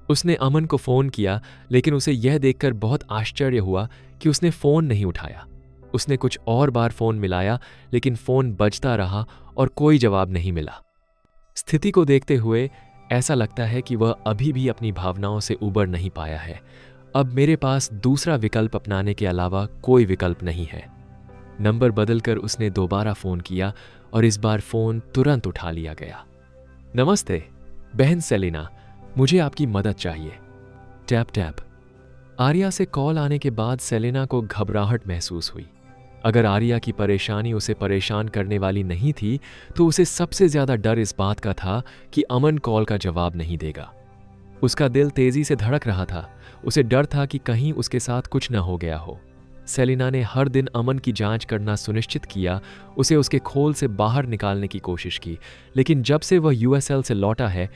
Speaker 1: उसने अमन को फोन किया, लेकिन उसे यह देखकर बहुत आश्चर्य हुआ कि उसने फोन नहीं उठाया। उसने कुछ और बार फोन मिलाया, लेकिन फोन बजता रहा और कोई जवाब नहीं मिला। स्थिति को देखते हुए ऐसा लगता है कि वह अभी भी अपनी भावनाओं से उबर नहीं पाया है। अब मेरे पास दूसरा विकल्प अपनाने के अलावा कोई विकल्प नहीं है। नंबर बदलकर उसने दोबारा फोन किया और इस बार फोन तुरंत उठा लिया गया। नमस्ते बहन सेलिना, मुझे आपकी मदद चाहिए। Tap tap. आर्या से कॉल आने के बाद सेलिना को घबराहट महसूस हुई। अगर आर्या की परेशानी उसे परेशान करने वाली नहीं थी, तो उसे सबसे ज्यादा डर इस बात का था कि अमन कॉल का जवाब नहीं देगा। उसका दिल तेजी से धड़क रहा था। उसे डर था कि कहीं उसके साथ कुछ न हो गया हो। सेलिना ने हर दिन अमन की जांच करना सुनिश्चित किया, उसे उसके खोल से बाहर निकालने की कोशिश की, लेकिन जब से वह यूएसएल से लौटा है,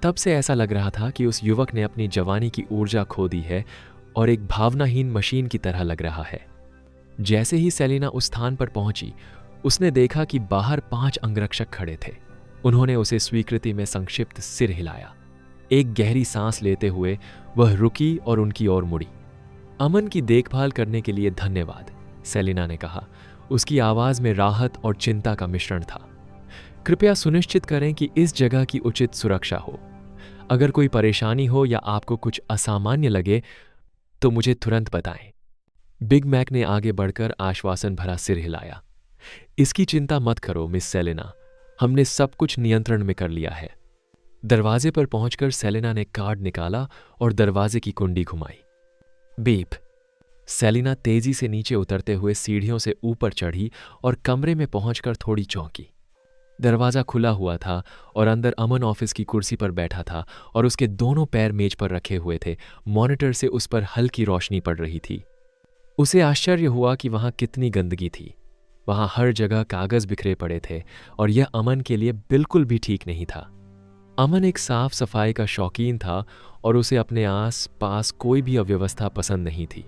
Speaker 1: तब से ऐसा लग रहा था कि उस युवक ने अपनी जवानी की ऊर्जा खो दी है और एक भावनाहीन मशीन की तरह लग रहा है। जैसे ही सेलिना उस स्थान पर पहुंची, उसने देखा कि बाहर 5 अंगरक्षक खड़े थे। उन्होंने उसे स्वीकृति में संक्षिप्त सिर हिलाया। एक गहरी सांस लेते हुए वह रुकी और उनकी ओर मुड़ी। अमन की देखभाल करने के लिए धन्यवाद, सेलिना ने कहा। उसकी आवाज में राहत और चिंता का मिश्रण था। कृपया सुनिश्चित करें कि इस जगह की उचित सुरक्षा हो। अगर कोई परेशानी हो या आपको कुछ असामान्य लगे तो मुझे तुरंत बताएं। बिग मैक ने आगे बढ़कर आश्वासन भरा सिर हिलाया। इसकी चिंता मत करो मिस सेलेना, हमने सब कुछ नियंत्रण में कर लिया है। दरवाजे पर पहुंचकर सेलेना ने कार्ड निकाला और दरवाजे की कुंडी घुमाई। बीप। सेलिना तेजी से नीचे उतरते हुए सीढ़ियों से ऊपर चढ़ी और कमरे में पहुंचकर थोड़ी चौंकी। दरवाजा खुला हुआ था और अंदर अमन ऑफिस की कुर्सी पर बैठा था और उसके दोनों पैर मेज पर रखे हुए थे। मॉनिटर से उस पर हल्की रोशनी पड़ रही थी। उसे आश्चर्य हुआ कि वहां कितनी गंदगी थी। वहां हर जगह कागज बिखरे पड़े थे और यह अमन के लिए बिल्कुल भी ठीक नहीं था। अमन एक साफ सफाई का शौकीन था और उसे अपने आस पास कोई भी अव्यवस्था पसंद नहीं थी।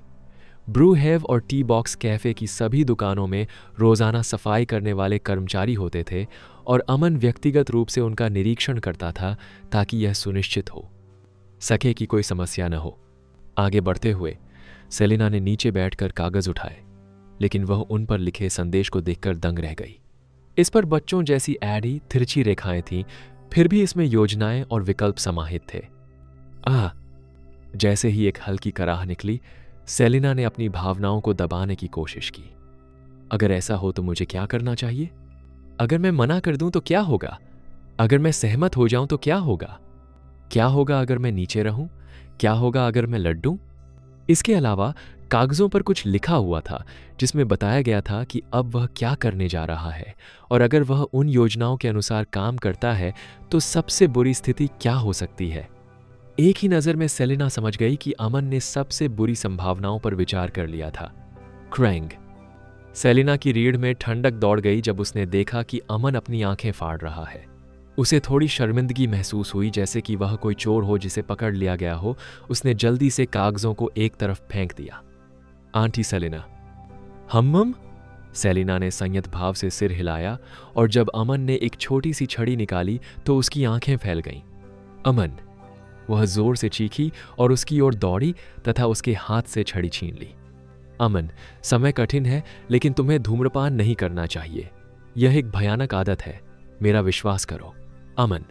Speaker 1: ब्रू हैव और टी बॉक्स कैफे की सभी दुकानों में रोजाना सफाई करने वाले कर्मचारी होते थे और अमन व्यक्तिगत रूप से उनका निरीक्षण करता था ताकि यह सुनिश्चित हो सके कि कोई समस्या न हो। आगे बढ़ते हुए सेलिना ने नीचे बैठकर कागज उठाए, लेकिन वह उन पर लिखे संदेश को देखकर दंग रह गई। इस पर बच्चों जैसी ऐडी तिरछी रेखाएं थीं, फिर भी इसमें योजनाएं और विकल्प समाहित थे। जैसे ही एक हल्की कराह निकली, सेलिना ने अपनी भावनाओं को दबाने की कोशिश की। अगर ऐसा हो तो मुझे क्या करना चाहिए? अगर मैं मना कर दूं तो क्या होगा? अगर मैं सहमत हो जाऊं तो क्या होगा? क्या होगा अगर मैं नीचे रहूं? क्या होगा अगर मैं लड्डू? इसके अलावा कागजों पर कुछ लिखा हुआ था जिसमें बताया गया था कि अब वह क्या करने जा रहा है और अगर वह उन योजनाओं के अनुसार काम करता है तो सबसे बुरी स्थिति क्या हो सकती है। एक ही नजर में सेलिना समझ गई कि अमन ने सबसे बुरी संभावनाओं पर विचार कर लिया था। क्रैंग। सेलिना की रीढ़ में ठंडक दौड़ गई जब उसने देखा कि अमन अपनी आंखें फाड़ रहा है। उसे थोड़ी शर्मिंदगी महसूस हुई, जैसे कि वह कोई चोर हो जिसे पकड़ लिया गया हो। उसने जल्दी से कागजों को एक तरफ फेंक दिया। Aunty Selina. हम? सेलिना ने संयत भाव से सिर हिलाया और जब अमन ने एक छोटी सी छड़ी निकाली तो उसकी आंखें फैल गईं। अमन। वह जोर से चीखी और उसकी ओर दौड़ी तथा उसके हाथ से छड़ी छीन ली। अमन, समय कठिन है लेकिन तुम्हें धूम्रपान नहीं करना चाहिए। यह एक भयानक आदत है, मेरा विश्वास करो। अमन।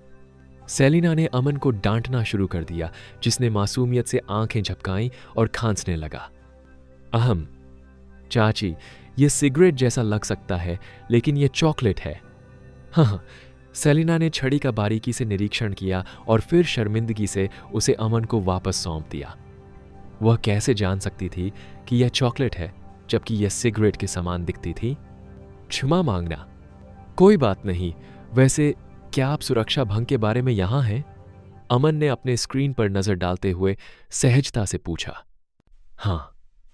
Speaker 1: सेलिना ने अमन को डांटना शुरू कर दिया, जिसने मासूमियत से आंखें झपकाईं और खांसने लगा। अहम। चाची, यह सिगरेट जैसा लग सकता है लेकिन यह चॉकलेट है। हाँ। सेलिना ने छड़ी का बारीकी से निरीक्षण किया और फिर शर्मिंदगी से उसे अमन को वापस सौंप दिया। वह कैसे जान सकती थी कि यह चॉकलेट है जबकि यह सिगरेट के समान दिखती थी? क्षमा मांगना। कोई बात नहीं। वैसे क्या आप सुरक्षा भंग के बारे में यहां हैं? अमन ने अपने स्क्रीन पर नजर डालते हुए सहजता से पूछा। हां।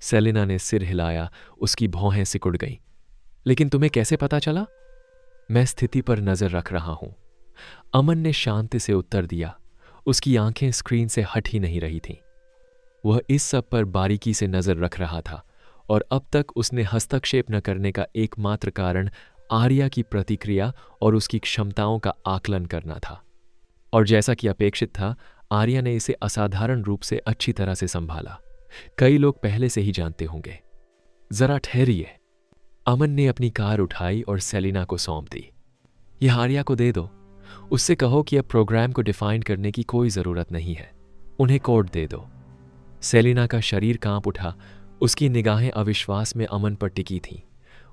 Speaker 1: सेलिना ने सिर हिलाया, उसकी भौहें सिकुड़ गईं। लेकिन तुम्हें कैसे पता चला? मैं स्थिति पर नजर रख रहा हूं, अमन ने शांति से उत्तर दिया। उसकी आंखें स्क्रीन से हट ही नहीं रही थीं। वह इस सब पर बारीकी से नजर रख रहा था और अब तक उसने हस्तक्षेप न करने का एकमात्र कारण आर्या की प्रतिक्रिया और उसकी क्षमताओं का आकलन करना था। और जैसा कि अपेक्षित था, आर्या ने इसे असाधारण रूप से अच्छी तरह से संभाला। कई लोग पहले से ही जानते होंगे। जरा ठहरिए। अमन ने अपनी कार उठाई और सेलिना को सौंप दी। यह आर्या को दे दो। उससे कहो कि अब प्रोग्राम को डिफाइन करने की कोई जरूरत नहीं है, उन्हें कोड दे दो। सेलिना का शरीर कांप उठा। उसकी निगाहें अविश्वास में अमन पर टिकी थीं।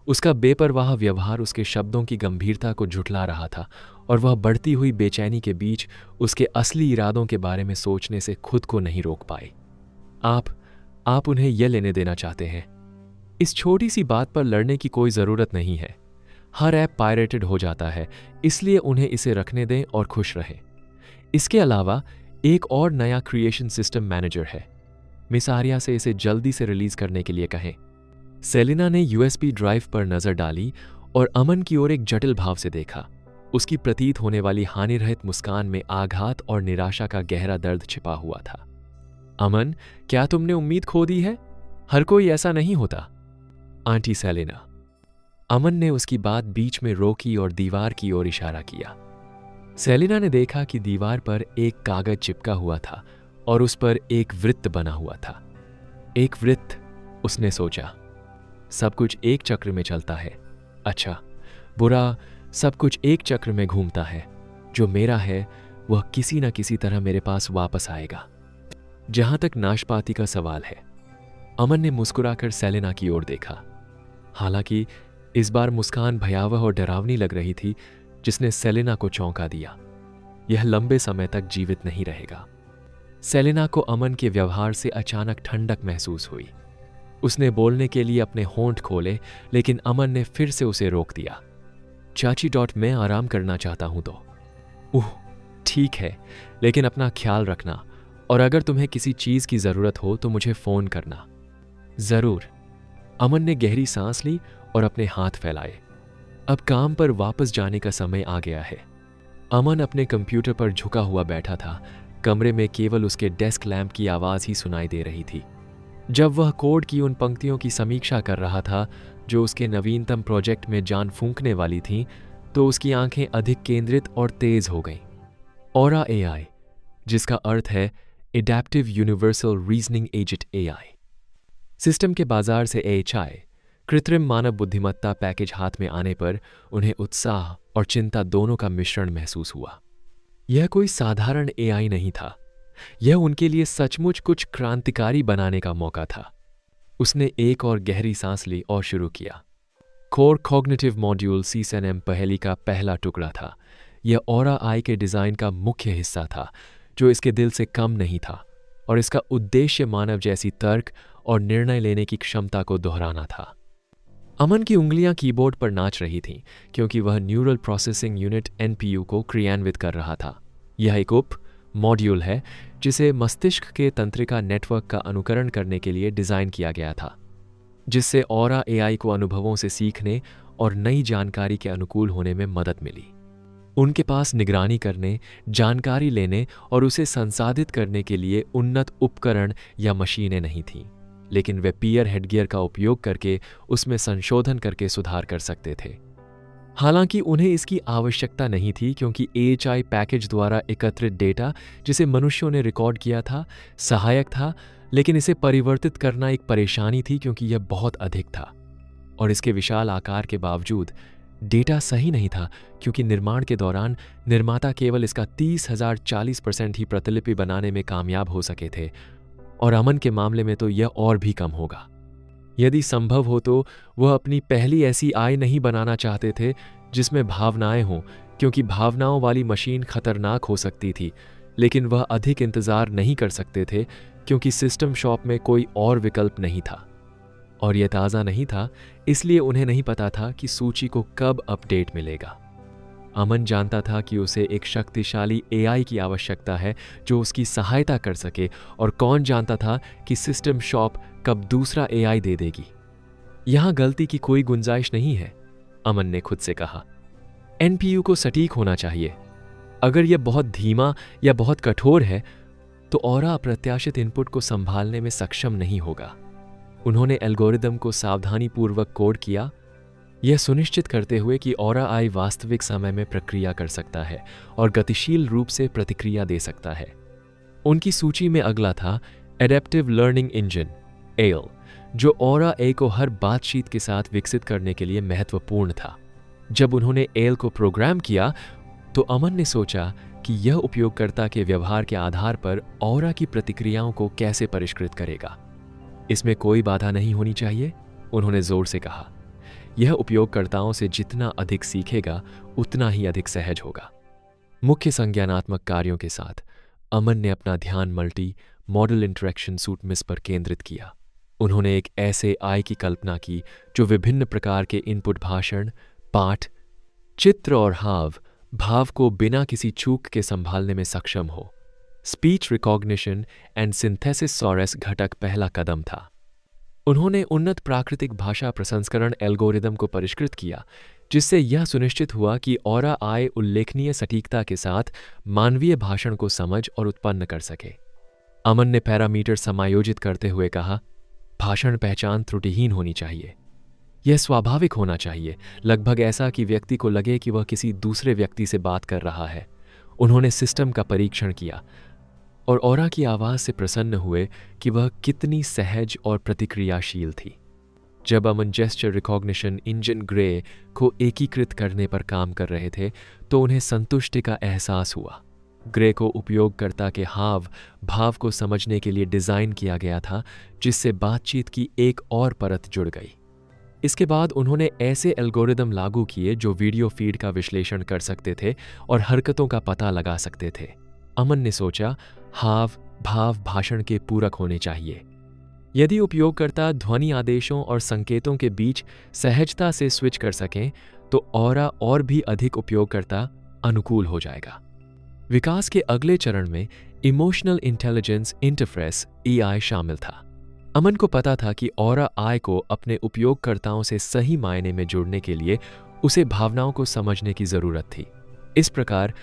Speaker 1: उसका बेपरवाह व्यवहार उसके शब्दों की गंभीरता को झुठला रहा था और वह बढ़ती हुई बेचैनी के बीच उसके असली इरादों के बारे में सोचने से खुद को नहीं रोक पाई। आप उन्हें यह लेने देना चाहते हैं? इस छोटी सी बात पर लड़ने की कोई जरूरत नहीं है। हर ऐप पायरेटेड हो जाता है, इसलिए उन्हें इसे रखने दें और खुश रहें। इसके अलावा एक और नया क्रिएशन सिस्टम मैनेजर है। मिस आर्या से इसे जल्दी से रिलीज करने के लिए कहें। सेलिना ने यूएसबी ड्राइव पर नजर डाली और अमन की ओर एक जटिल भाव से देखा। उसकी प्रतीत होने वाली हानिरहित मुस्कान में आघात और निराशा का गहरा दर्द छिपा हुआ था। अमन, क्या तुमने उम्मीद खो दी है? हर कोई ऐसा नहीं होता। Aunty Selina. अमन ने उसकी बात बीच में रोकी और दीवार की ओर इशारा किया। सेलिना ने देखा कि दीवार पर एक कागज चिपका हुआ था और उस पर एक वृत्त बना हुआ था। एक वृत्त, उसने सोचा। सब कुछ एक चक्र में चलता है। अच्छा, बुरा सब कुछ एक चक्र में घूमता है। जो मेरा है वह किसी न किसी तरह मेरे पास वापस आएगा। जहां तक नाशपाती का सवाल है, अमन ने मुस्कुराकर सेलेना की ओर देखा। हालांकि इस बार मुस्कान भयावह और डरावनी लग रही थी, जिसने सेलेना को चौंका दिया। यह लंबे समय तक जीवित नहीं रहेगा। सेलेना को अमन के व्यवहार से अचानक ठंडक महसूस हुई। उसने बोलने के लिए अपने होंठ खोले, लेकिन अमन ने फिर से उसे रोक दिया। चाची मैं आराम करना चाहता हूं तो। ओह ठीक है, लेकिन अपना ख्याल रखना, और अगर तुम्हें किसी चीज की जरूरत हो तो मुझे फोन करना। जरूर। अमन ने गहरी सांस ली और अपने हाथ फैलाए। अब काम पर वापस जाने का समय आ गया है। अमन अपने कंप्यूटर पर झुका हुआ बैठा था। कमरे में केवल उसके डेस्क लैंप की आवाज ही सुनाई दे रही थी। जब वह कोड की उन पंक्तियों की समीक्षा कर रहा था जो उसके नवीनतम प्रोजेक्ट में जान फूंकने वाली थीं, तो उसकी आंखें अधिक केंद्रित और तेज हो गईं। ऑरा एआई, जिसका अर्थ है adaptive universal reasoning agent AI. System के बाजार से एएचआई कृत्रिम मानव बुद्धिमत्ता पैकेज हाथ में आने पर उन्हें उत्साह और चिंता दोनों का मिश्रण महसूस हुआ। यह कोई साधारण एआई नहीं था। यह उनके लिए सचमुच कुछ क्रांतिकारी बनाने का मौका था। उसने एक और गहरी सांस ली और शुरू किया। कोर कॉग्निटिव मॉड्यूल CSNM पहेली का पहला टुकड़ा था। यह ऑरा आई के डिजाइन का मुख्य हिस्सा था, जो इसके दिल से कम नहीं था, और इसका उद्देश्य मानव जैसी तर्क और निर्णय लेने की क्षमता को दोहराना था। अमन की उंगलियां कीबोर्ड पर नाच रही थीं, क्योंकि वह न्यूरल प्रोसेसिंग यूनिट NPU को क्रियान्वित कर रहा था। यह एक उप मॉड्यूल है जिसे मस्तिष्क के तंत्रिका नेटवर्क का अनुकरण करने के लिए डिजाइन किया गया था, जिससे ऑरा एआई को अनुभवों से सीखने और नई जानकारी के अनुकूल होने में मदद मिली। उनके पास निगरानी करने, जानकारी लेने और उसे संसाधित करने के लिए उन्नत उपकरण या मशीनें नहीं थीं, लेकिन वे पीयर हेडगियर का उपयोग करके उसमें संशोधन करके सुधार कर सकते थे। हालांकि उन्हें इसकी आवश्यकता नहीं थी, क्योंकि एएचआई पैकेज द्वारा एकत्रित डेटा, जिसे मनुष्यों ने रिकॉर्ड किया था, सहायक था, लेकिन इसे परिवर्तित करना एक परेशानी थी, क्योंकि यह बहुत अधिक था। और इसके विशाल आकार के बावजूद डेटा सही नहीं था, क्योंकि निर्माण के दौरान निर्माता केवल इसका 30,040% ही प्रतिलिपि बनाने में कामयाब हो सके थे, और अमन के मामले में तो यह और भी कम होगा। यदि संभव हो तो वह अपनी पहली ऐसी आई नहीं बनाना चाहते थे जिसमें भावनाएं हों, क्योंकि भावनाओं वाली मशीन खतरनाक हो सकती थी, लेकिन वह अधिक इंतजार नहीं कर सकते थे, क्योंकि सिस्टम शॉप में कोई और विकल्प नहीं था। और यह ताज़ा नहीं था, इसलिए उन्हें नहीं पता था कि सूची को कब अपडेट मिलेगा। अमन जानता था कि उसे एक शक्तिशाली एआई की आवश्यकता है जो उसकी सहायता कर सके, और कौन जानता था कि सिस्टम शॉप कब दूसरा एआई दे देगी। यहां गलती की कोई गुंजाइश नहीं है, अमन ने खुद से कहा। NPU को सटीक होना चाहिए। अगर यह बहुत धीमा या बहुत कठोर है तो ऑरा अप्रत्याशित इनपुट को संभालने में सक्षम नहीं होगा। उन्होंने एल्गोरिदम को सावधानीपूर्वक कोड किया, यह सुनिश्चित करते हुए कि ऑरा आई वास्तविक समय में प्रक्रिया कर सकता है और गतिशील रूप से प्रतिक्रिया दे सकता है। उनकी सूची में अगला था एडेप्टिव लर्निंग इंजन ALE, जो ऑरा ए को हर बातचीत के साथ विकसित करने के लिए महत्वपूर्ण था। जब उन्होंने ALE को प्रोग्राम किया तो अमन ने सोचा कि यह उपयोगकर्ता के व्यवहार के आधार पर ऑरा की प्रतिक्रियाओं को कैसे परिष्कृत करेगा। इसमें कोई बाधा नहीं होनी चाहिए, उन्होंने जोर से कहा। यह उपयोगकर्ताओं से जितना अधिक सीखेगा उतना ही अधिक सहज होगा। मुख्य संज्ञानात्मक कार्यों के साथ अमन ने अपना ध्यान multi modal interaction suit miss पर केंद्रित किया। उन्होंने एक ऐसे आई की कल्पना की जो विभिन्न प्रकार के इनपुट भाषण, पाठ, चित्र और भाव को बिना किसी चूक के संभालने में सक्षम हो। स्पीच रिकॉग्निशन एंड सिंथेसिस सॉरेस घटक पहला कदम था। उन्होंने उन्नत प्राकृतिक भाषा प्रसंस्करण एल्गोरिदम को परिष्कृत किया, जिससे यह सुनिश्चित हुआ कि ऑरा आई उल्लेखनीय सटीकता के साथ मानवीय भाषण को समझ और उत्पन्न कर सके। अमन ने पैरामीटर समायोजित करते हुए कहा, भाषण पहचान त्रुटिहीन होनी चाहिए। यह स्वाभाविक होना चाहिए, लगभग ऐसा कि व्यक्ति को लगे कि वह किसी दूसरे व्यक्ति से बात कर रहा है। उन्होंने सिस्टम का परीक्षण किया और ऑरा की आवाज से प्रसन्न हुए कि वह कितनी सहज और प्रतिक्रियाशील थी। जब अमन जेस्चर रिकॉग्निशन इंजन ग्रे को एकीकृत करने पर काम कर रहे थे तो उन्हें संतुष्टि का एहसास हुआ। ग्रे को उपयोगकर्ता के हाव भाव को समझने के लिए डिज़ाइन किया गया था, जिससे बातचीत की एक और परत जुड़ गई। इसके बाद उन्होंने ऐसे एल्गोरिदम लागू किए जो वीडियो फीड का विश्लेषण कर सकते थे और हरकतों का पता लगा सकते थे। अमन ने सोचा, हाव भाव भाषण के पूरक होने चाहिए। यदि उपयोगकर्ता ध्वनि आदेशों और संकेतों के बीच सहजता से स्विच कर सकें तो ऑरा और भी अधिक उपयोगकर्ता अनुकूल हो जाएगा। विकास के अगले चरण में इमोशनल इंटेलिजेंस इंटरफेस (EI) शामिल था। अमन को पता था कि ऑरा आई को अपने उपयोगकर्ताओं से सही मायने में जुड़ने के लिए उसे भावनाओं को समझने की जरूरत थी। इस प्रकार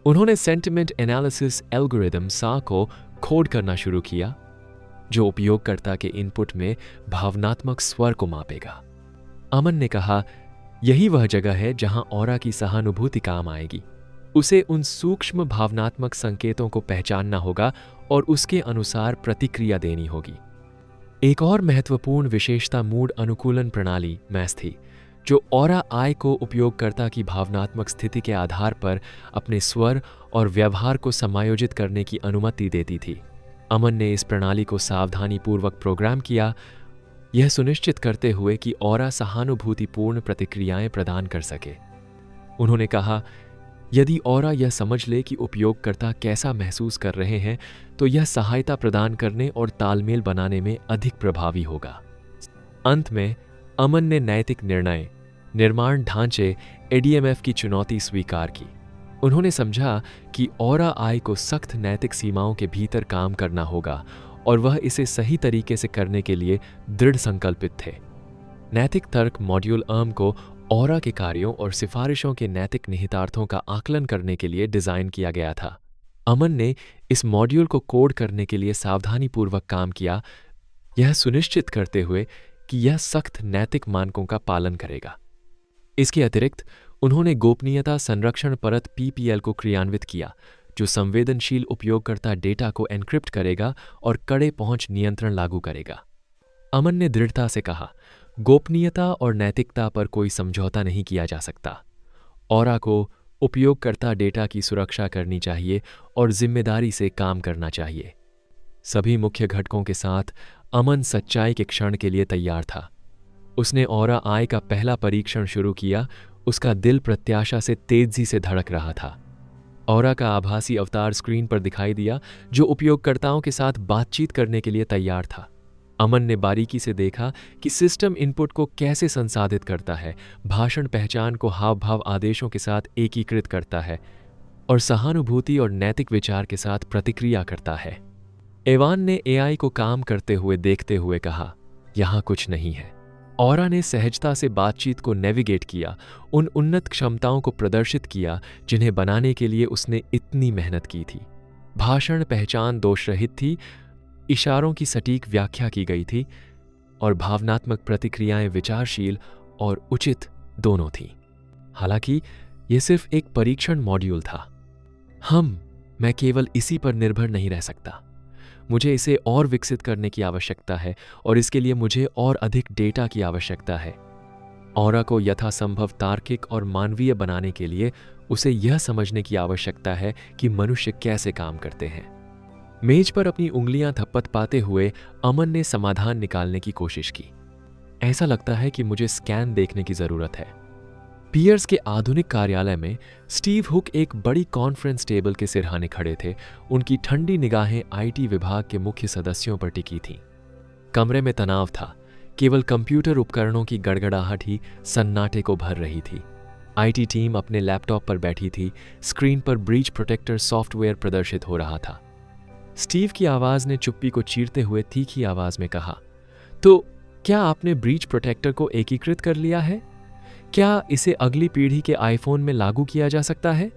Speaker 1: उन्होंने सेंटिमेंट एनालिसिस एल्गोरिदम सा को कोड करना शुरू किया, जो उपयोगकर्ता के इनपुट में भावनात्मक स्वर को मापेगा। अमन ने कहा, यही वह जगह है जहां ऑरा की सहानुभूति काम आएगी। उसे उन सूक्ष्म भावनात्मक संकेतों को पहचानना होगा और उसके अनुसार प्रतिक्रिया देनी होगी। एक और महत्वपूर्ण विशेषता मूड अनुकूलन प्रणाली मैस थी, जो ऑरा आई को उपयोगकर्ता की भावनात्मक स्थिति के आधार पर अपने स्वर और व्यवहार को समायोजित करने की अनुमति देती थी। अमन ने इस प्रणाली को सावधानीपूर्वक प्रोग्राम किया, यह सुनिश्चित करते हुए कि ऑरा सहानुभूतिपूर्ण प्रतिक्रियाएं प्रदान कर सके। उन्होंने कहा, यदि ऑरा यह समझ ले कि उपयोगकर्ता कैसा महसूस कर रहे हैं, तो यह सहायता प्रदान करने और तालमेल बनाने में अधिक प्रभावी होगा। अंत में अमन ने नैतिक निर्णय निर्माण ढांचे ADMF की चुनौती स्वीकार की। उन्होंने समझा कि ऑरा आई को सख्त नैतिक सीमाओं के भीतर काम करना होगा और वह इसे सही तरीके से करने के लिए दृढ़ संकल्पित थे। नैतिक तर्क मॉड्यूल ARM को ऑरा के कार्यों और सिफारिशों के नैतिक निहितार्थों का आकलन करने के लिए डिजाइन किया गया था। अमन ने इस मॉड्यूल को कोड करने के लिए सावधानीपूर्वक काम किया, यह सुनिश्चित करते हुए कि यह सख्त नैतिक मानकों का पालन करेगा। इसके अतिरिक्त उन्होंने गोपनीयता संरक्षण परत PPL को क्रियान्वित किया, जो संवेदनशील उपयोगकर्ता डेटा को एन्क्रिप्ट करेगा और कड़े पहुंच नियंत्रण लागू करेगा। अमन ने दृढ़ता से कहा, गोपनीयता और नैतिकता पर कोई समझौता नहीं किया जा सकता। ऑरा को उपयोगकर्ता डेटा की सुरक्षा करनी चाहिए और जिम्मेदारी से काम करना चाहिए। सभी मुख्य घटकों के साथ अमन सच्चाई के क्षण के लिए तैयार था। उसने ऑरा आई का पहला परीक्षण शुरू किया। उसका दिल प्रत्याशा से तेजी से धड़क रहा था। ऑरा का आभासी अवतार स्क्रीन पर दिखाई दिया, जो उपयोगकर्ताओं के साथ बातचीत करने के लिए तैयार था। अमन ने बारीकी से देखा कि सिस्टम इनपुट को कैसे संसाधित करता है, भाषण पहचान को हाव भाव आदेशों के साथ एकीकृत करता है और सहानुभूति और नैतिक विचार के साथ प्रतिक्रिया करता है। एवान ने AI को काम करते हुए देखते हुए कहा, यहाँ कुछ नहीं है। ऑरा ने सहजता से बातचीत को नेविगेट किया, उन उन्नत क्षमताओं को प्रदर्शित किया जिन्हें बनाने के लिए उसने इतनी मेहनत की थी। भाषण पहचान दोषरहित थी, इशारों की सटीक व्याख्या की गई थी और भावनात्मक प्रतिक्रियाएं विचारशील और उचित दोनों थीं। हालांकि यह सिर्फ एक परीक्षण मॉड्यूल था। मैं केवल इसी पर निर्भर नहीं रह सकता। मुझे इसे और विकसित करने की आवश्यकता है और इसके लिए मुझे और अधिक डेटा की आवश्यकता है। ऑरा को यथासंभव तार्किक और मानवीय बनाने के लिए उसे यह समझने की आवश्यकता है कि मनुष्य कैसे काम करते हैं। मेज पर अपनी उंगलियां थपथपाते हुए अमन ने समाधान निकालने की कोशिश की। ऐसा लगता है कि मुझे स्कैन देखने की जरूरत है। पियर्स के आधुनिक कार्यालय में स्टीव हुक एक बड़ी कॉन्फ्रेंस टेबल के सिरहाने खड़े थे। उनकी ठंडी निगाहें IT विभाग के मुख्य सदस्यों पर टिकी थीं। कमरे में तनाव था। केवल कंप्यूटर उपकरणों की गड़गड़ाहट ही सन्नाटे को भर रही थी। IT टीम अपने लैपटॉप पर बैठी थी। स्क्रीन पर ब्रीच प्रोटेक्टर सॉफ्टवेयर प्रदर्शित हो रहा था। स्टीव की आवाज ने चुप्पी को चीरते हुए तीखी आवाज में कहा, तो क्या आपने ब्रीच प्रोटेक्टर को एकीकृत कर लिया है? क्या इसे अगली पीढ़ी के आईफोन में लागू किया जा सकता है?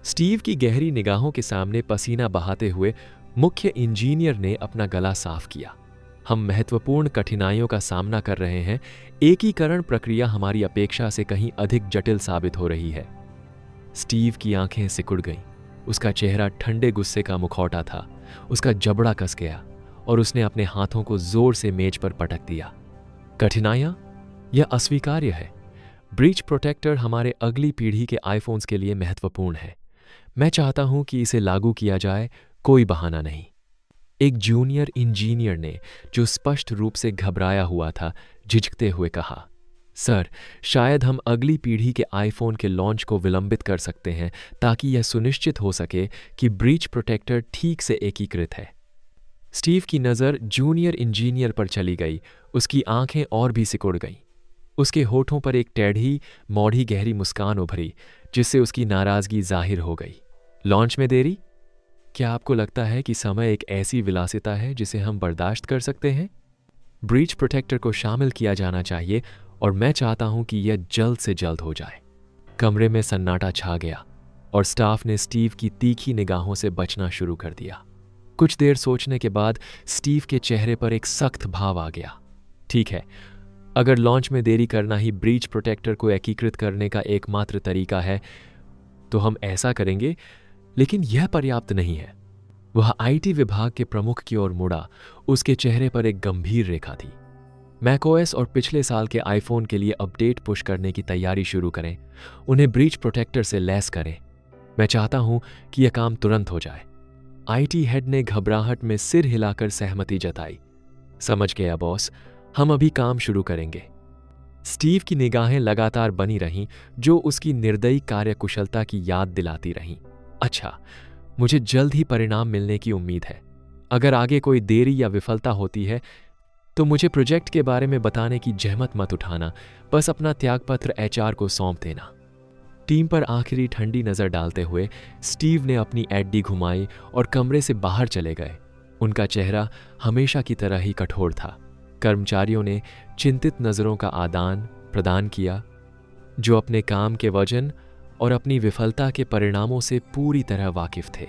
Speaker 1: स्टीव की गहरी निगाहों के सामने पसीना बहाते हुए मुख्य इंजीनियर ने अपना गला साफ किया। हम महत्वपूर्ण कठिनाइयों का सामना कर रहे हैं। एकीकरण प्रक्रिया हमारी अपेक्षा से कहीं अधिक जटिल साबित हो रही है। स्टीव की आंखें सिकुड़ गईं। उसका चेहरा ठंडे गुस्से का मुखौटा था। उसका जबड़ा कस गया और उसने अपने हाथों को जोर से मेज पर पटक दिया। कठिनाइयां? यह अस्वीकार्य है। ब्रीच प्रोटेक्टर हमारे अगली पीढ़ी के आईफोन्स के लिए महत्वपूर्ण है। मैं चाहता हूं कि इसे लागू किया जाए, कोई बहाना नहीं। एक जूनियर इंजीनियर ने, जो स्पष्ट रूप से घबराया हुआ था, झिझकते हुए कहा, सर, शायद हम अगली पीढ़ी के आईफोन के लॉन्च को विलंबित कर सकते हैं ताकि यह सुनिश्चित हो सके कि ब्रीच प्रोटेक्टर ठीक से एकीकृत है। स्टीव की नज़र जूनियर इंजीनियर पर चली गई। उसकी आंखें और भी सिकुड़ गईं। उसके होठों पर एक टेढ़ी, मौढ़ी गहरी मुस्कान उभरी, जिससे उसकी नाराज़गी जाहिर हो गई। लॉन्च में देरी? क्या आपको लगता है कि समय एक ऐसी विलासिता है जिसे हम बर्दाश्त कर सकते हैं? ब्रीच प्रोटेक्टर को शामिल किया जाना चाहिए और मैं चाहता हूं कि यह जल्द से जल्द हो जाए। कमरे में सन्नाटा छा गया और स्टाफ ने स्टीव की तीखी निगाहों से बचना शुरू कर दिया। कुछ देर सोचने के बाद स्टीव के चेहरे पर एक सख्त भाव आ गया। ठीक है, अगर लॉन्च में देरी करना ही ब्रीच प्रोटेक्टर को एकीकृत करने का एकमात्र तरीका है तो हम ऐसा करेंगे, लेकिन यह पर्याप्त नहीं है। वह आईटी विभाग के प्रमुख की ओर मुड़ा। उसके चेहरे पर एक गंभीर रेखा थी। मैकओएस और पिछले साल के आईफोन के लिए अपडेट पुश करने की तैयारी शुरू करें। उन्हें ब्रीच प्रोटेक्टर से लैस करें। मैं चाहता हूं कि यह काम तुरंत हो जाए। आईटी हेड ने घबराहट में सिर हिलाकर सहमति जताई। समझ गया बॉस, हम अभी काम शुरू करेंगे। स्टीव की निगाहें लगातार बनी रहीं, जो उसकी निर्दयी कार्यकुशलता की याद दिलाती रहीं। अच्छा, मुझे जल्द ही परिणाम मिलने की उम्मीद है। अगर आगे कोई देरी या विफलता होती है तो मुझे प्रोजेक्ट के बारे में बताने की जहमत मत उठाना। बस अपना त्यागपत्र एचआर को सौंप देना। टीम पर आखिरी ठंडी नजर डालते हुए स्टीव ने अपनी एडी घुमाई और कमरे से बाहर चले गए। उनका चेहरा हमेशा की तरह ही कठोर था। कर्मचारियों ने चिंतित नजरों का आदान प्रदान किया, जो अपने काम के वजन और अपनी विफलता के परिणामों से पूरी तरह वाकिफ थे।